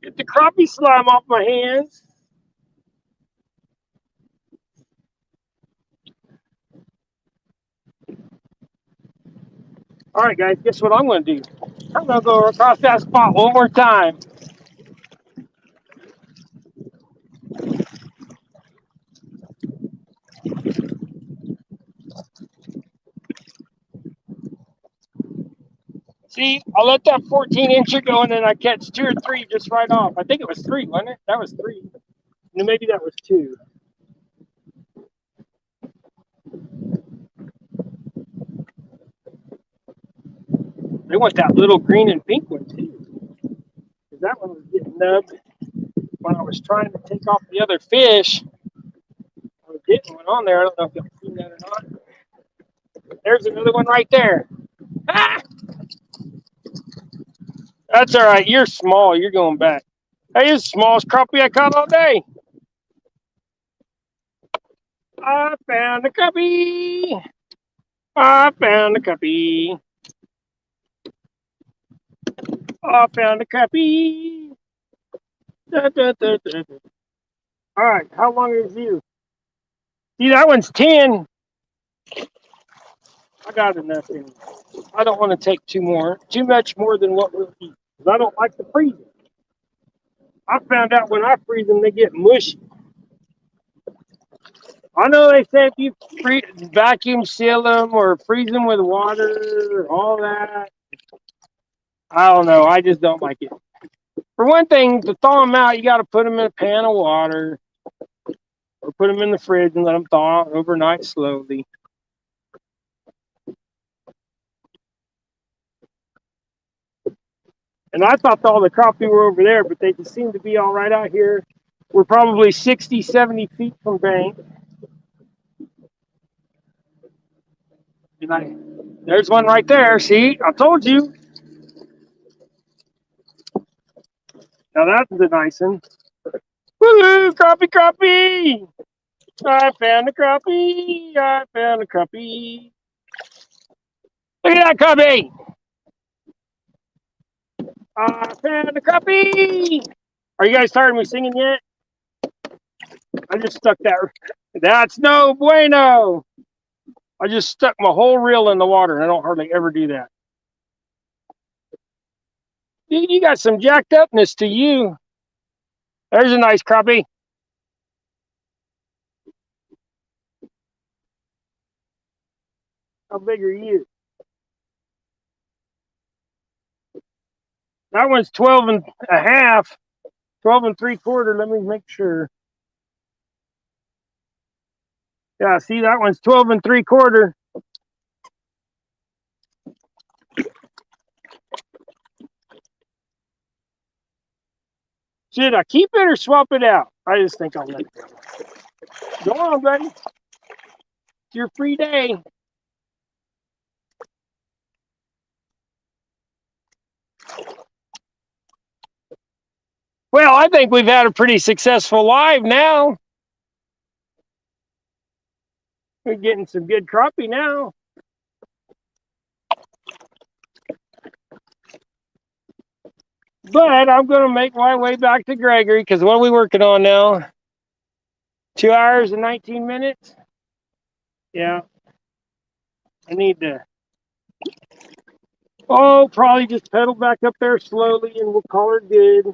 Get the crappie slime off my hands. All right, guys, guess what I'm going to do? I'm gonna go across that spot one more time. See, I'll let that 14-incher go, and then I catch 2 or 3 just right off. I think it was 3, wasn't it? That was 3. No, maybe that was 2. They want that little green and pink one too, because that one was getting nubbed when I was trying to take off the other fish. I was getting one on there. I don't know if y'all seen that or not. There's another one right there. Ah! That's all right. You're small. You're going back. Hey, it's the smallest crappie I caught all day. I found a crappie. I found a crappie. I found a crappie. Da, da, da, da. All right. How long is you? See, that one's 10. I got enough in. I don't want to take too much more than what we'll eat. Because I don't like to freeze them. I found out when I freeze them, they get mushy. I know they say if you vacuum seal them or freeze them with water, all that. I don't know. I just don't like it. For one thing, to thaw them out, you got to put them in a pan of water or put them in the fridge and let them thaw out overnight slowly. And I thought all the crappie were over there, but they just seem to be all right out here. We're probably 60, 70 feet from bank. And there's one right there. See, I told you. Now that's a nice one. Woo! Crappie, crappie! I found a crappie. I found a crappie. Look at that crappie! I found a crappie! Are you guys tired of me singing yet? I just stuck that. That's no bueno. I just stuck my whole reel in the water, and I don't hardly ever do that. You got some jacked upness to you. There's a nice crappie. How big are you? That one's 12 and a half, 12 and 3/4. Let me make sure. Yeah, see, that one's 12 and 3/4. Should I keep it or swap it out? I just think I'll let it go. Go on, buddy. It's your free day. Well, I think we've had a pretty successful live now. We're getting some good crappie now. But I'm going to make my way back to Gregory because what are we working on now? 2 hours and 19 minutes? Yeah. I need to, probably just pedal back up there slowly and we'll call her good.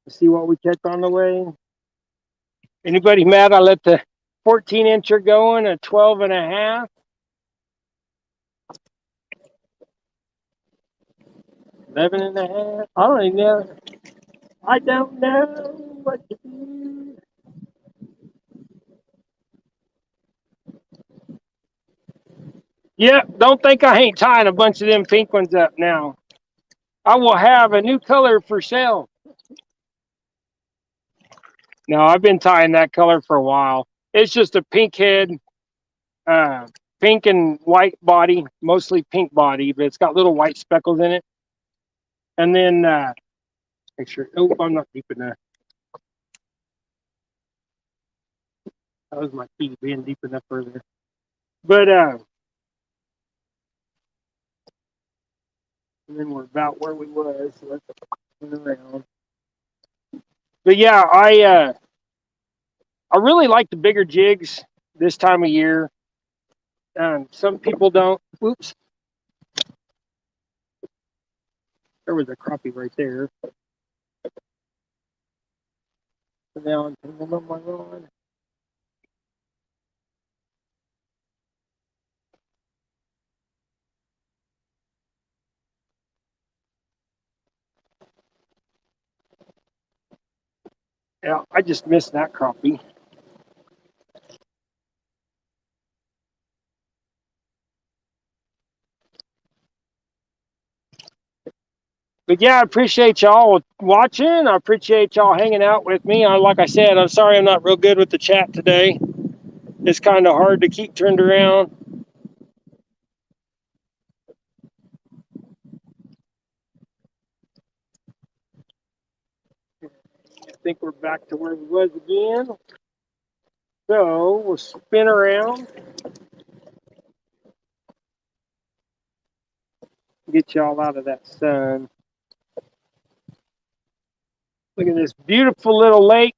Let's see what we catch on the way. Anybody mad I let the 14-incher go in at 12 and a half? 11 and a half? I don't even know. I don't know what to do. Yep, don't think I ain't tying a bunch of them pink ones up now. I will have a new color for sale. No, I've been tying that color for a while. It's just a pink head, pink and white body, mostly pink body, but it's got little white speckles in it. And then, make sure, I'm not deep enough. That was my key, being deep enough further. But, and then we're about where we was, so let's turn around. But yeah, I really like the bigger jigs. this time of year. Some people don't. Oops, there was a crappie right there. So now I'm thinking about my rod. Yeah, I just missed that crappie. But yeah, I appreciate y'all watching. I appreciate y'all hanging out with me. Like I said, I'm sorry I'm not real good with the chat today. It's kind of hard to keep turned around. I think we're back to where we was again. So we'll spin around, get y'all out of that sun. Look at this beautiful little lake.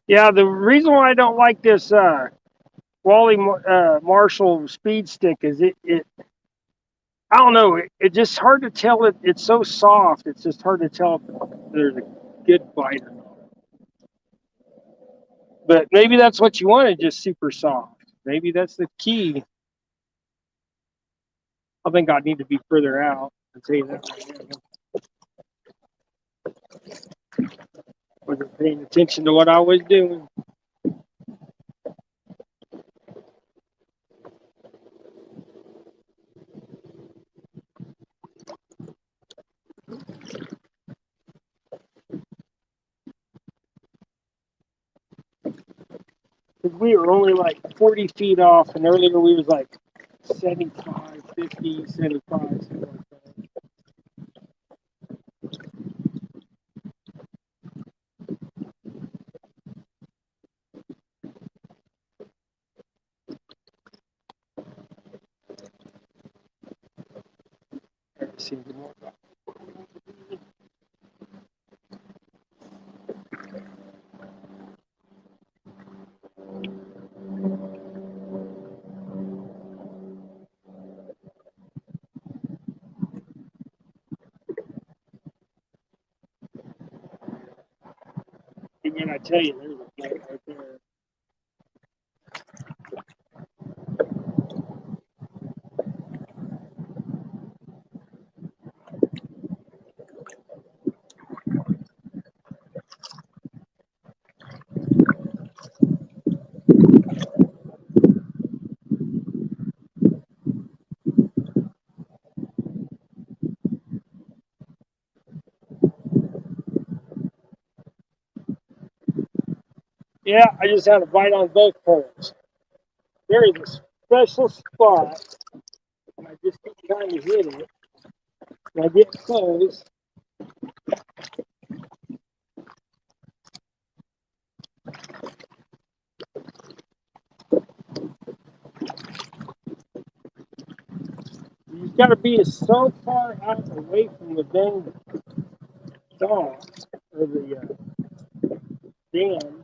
Yeah, the reason why I don't like this Wally Marshall speed stick is it I don't know, it's just hard to tell it's so soft. It's just hard to tell if there's a good bite or not. But maybe that's what you wanted, just super soft. Maybe that's the key. I think I need to be further out. I'll tell you that right now. Wasn't paying attention to what I was doing. Because we were only like 40 feet off, and earlier we was like 75, 50, 75, something like that. Let's see more. And then I tell you, there's a plate right there. Yeah, I just had a bite on both poles. There is a special spot, and I just keep trying to hit it. And I get close. You've got to be so far out away from the dang dog or the dam.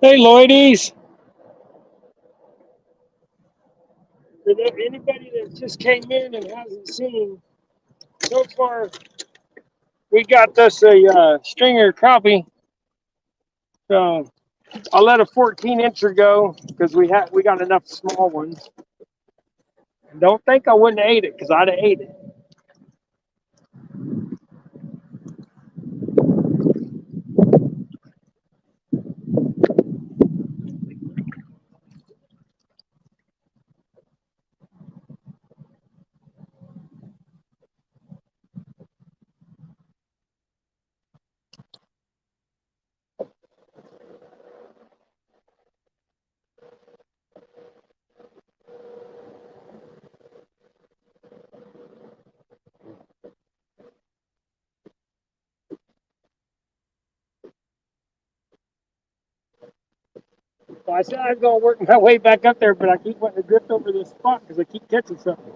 Hey, Lloydies. For anybody that just came in and hasn't seen, so far we got us a stringer crappie. So I'll let a 14-incher go because we got enough small ones. And don't think I wouldn't have ate it because I'd have ate it. Well, I said I was going to work my way back up there, but I keep wanting to drift over this spot because I keep catching something.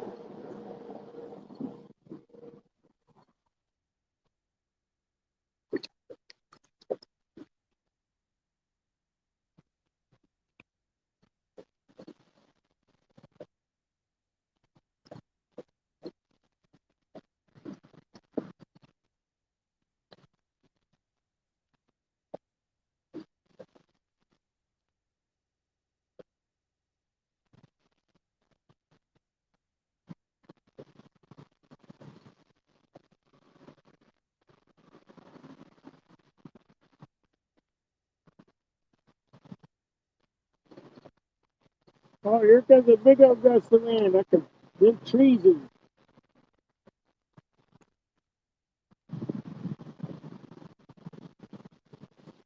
Oh, here comes a big old gust of wind. I can, them trees is,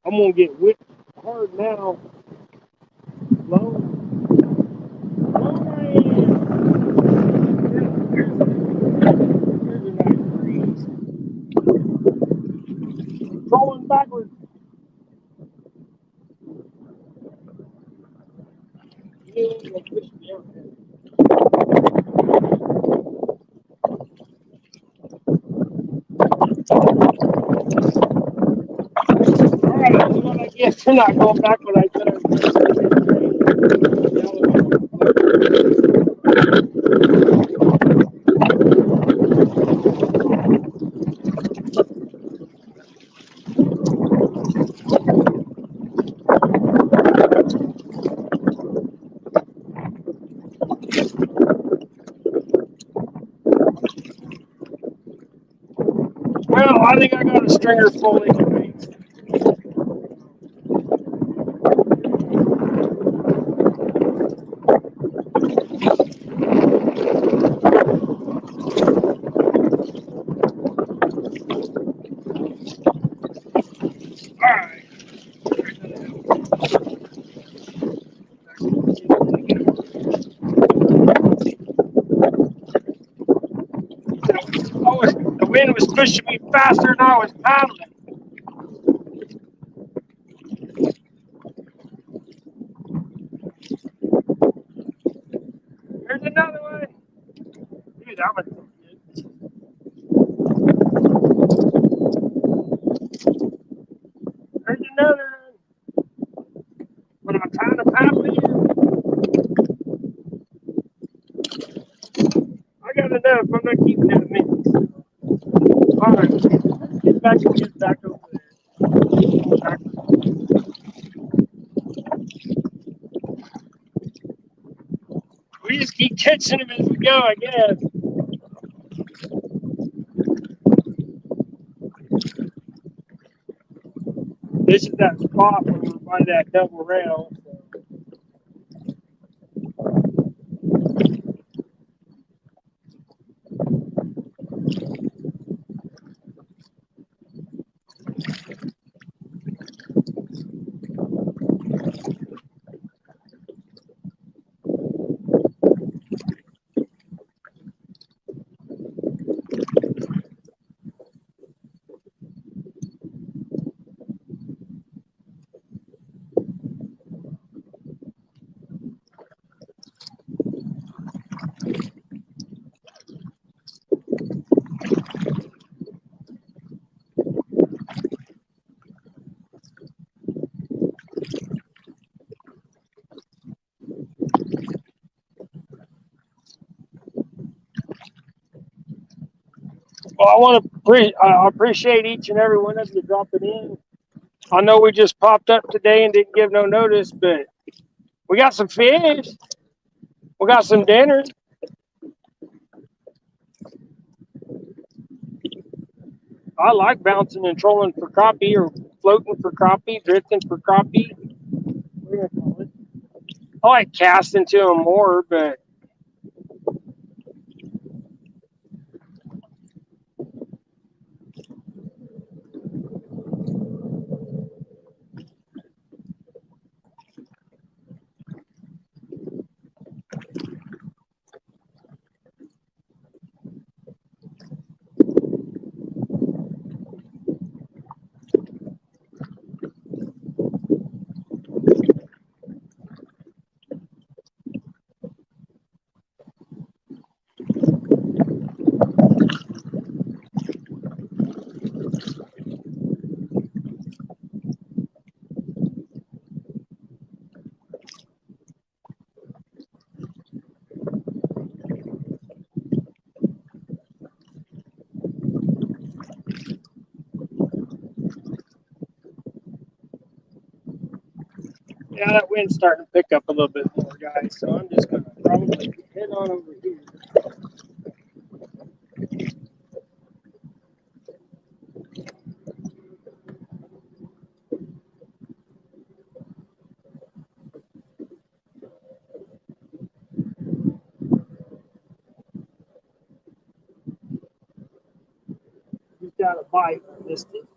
I'm going to get whipped hard now. Long, Here's a nice breeze. Rolling backwards. Alright, well, I guess you're not going back when I said I was Well, I think I got a stringer full anyway. Alright. The wind was pushing me faster than I was paddling. There's another one. Dude, that was There's another one. When I'm trying to paddle in, I got enough. I'm not keeping that many. Alright, get back over there. Back. We just keep catching them as we go, I guess. This is that spot where we're by that double rail. Well, I appreciate each and every one of you dropping in. I know we just popped up today and didn't give no notice, but we got some fish. We got some dinner. I like bouncing and trolling for crappie or floating for crappie, drifting for crappie. What do you call it? I like casting to them more, but yeah, that wind's starting to pick up a little bit more, guys. So I'm just going to probably head on over here. Just got a bite. Missed it.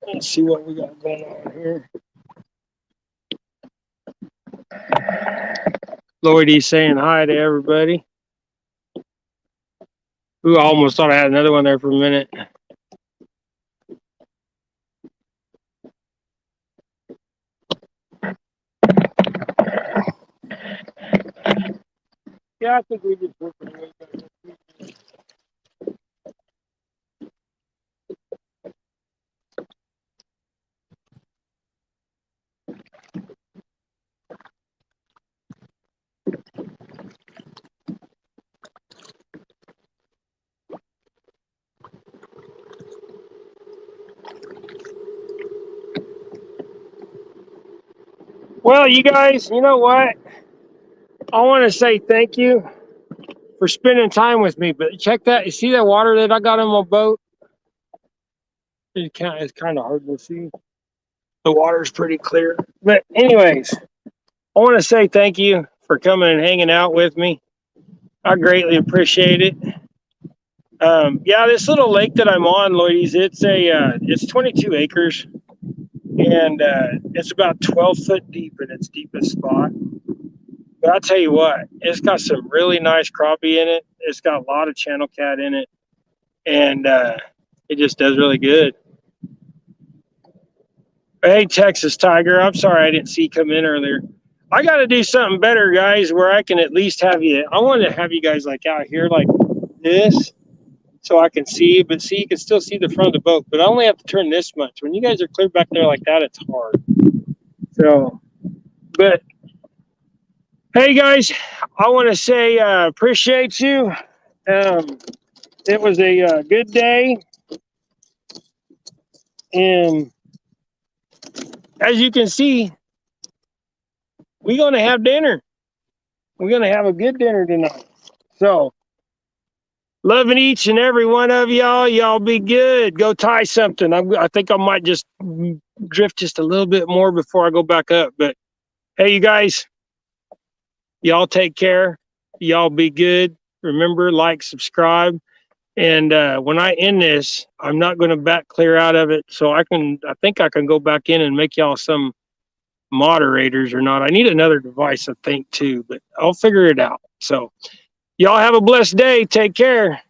Let's see what we got going on here. Lloydie's saying hi to everybody. Ooh, I almost thought I had another one there for a minute. Yeah, I think we just working away. Well, you guys, you know what? I want to say thank you for spending time with me. But check that. You see that water that I got on my boat? It's kind of hard to see. The water's pretty clear. But anyways, I want to say thank you for coming and hanging out with me. I greatly appreciate it. Yeah, this little lake that I'm on, Lloydies, it's 22 acres, and it's about 12 foot deep in its deepest spot. But I'll tell you what, it's got some really nice crappie in it. It's got a lot of channel cat in it, and it just does really good. Hey, Texas Tiger, I'm sorry I didn't see you come in earlier. I got to do something better, guys, where I can at least have you. I want to have you guys like out here like this so I can see, but see, you can still see the front of the boat, but I only have to turn this much. When you guys are clear back there like that, it's hard. So, but hey, guys, I want to say appreciate you. It was a good day. And as you can see, we're going to have dinner. We're going to have a good dinner tonight. So, loving each and every one of y'all. Y'all be good. Go tie something. I think I might just drift just a little bit more before I go back up. But hey, you guys, y'all take care. Y'all be good. Remember, like, subscribe. And when I end this, I'm not going to back clear out of it. So I think I can go back in and make y'all some moderators or not. I need another device, I think, too, but I'll figure it out. So y'all have a blessed day. Take care.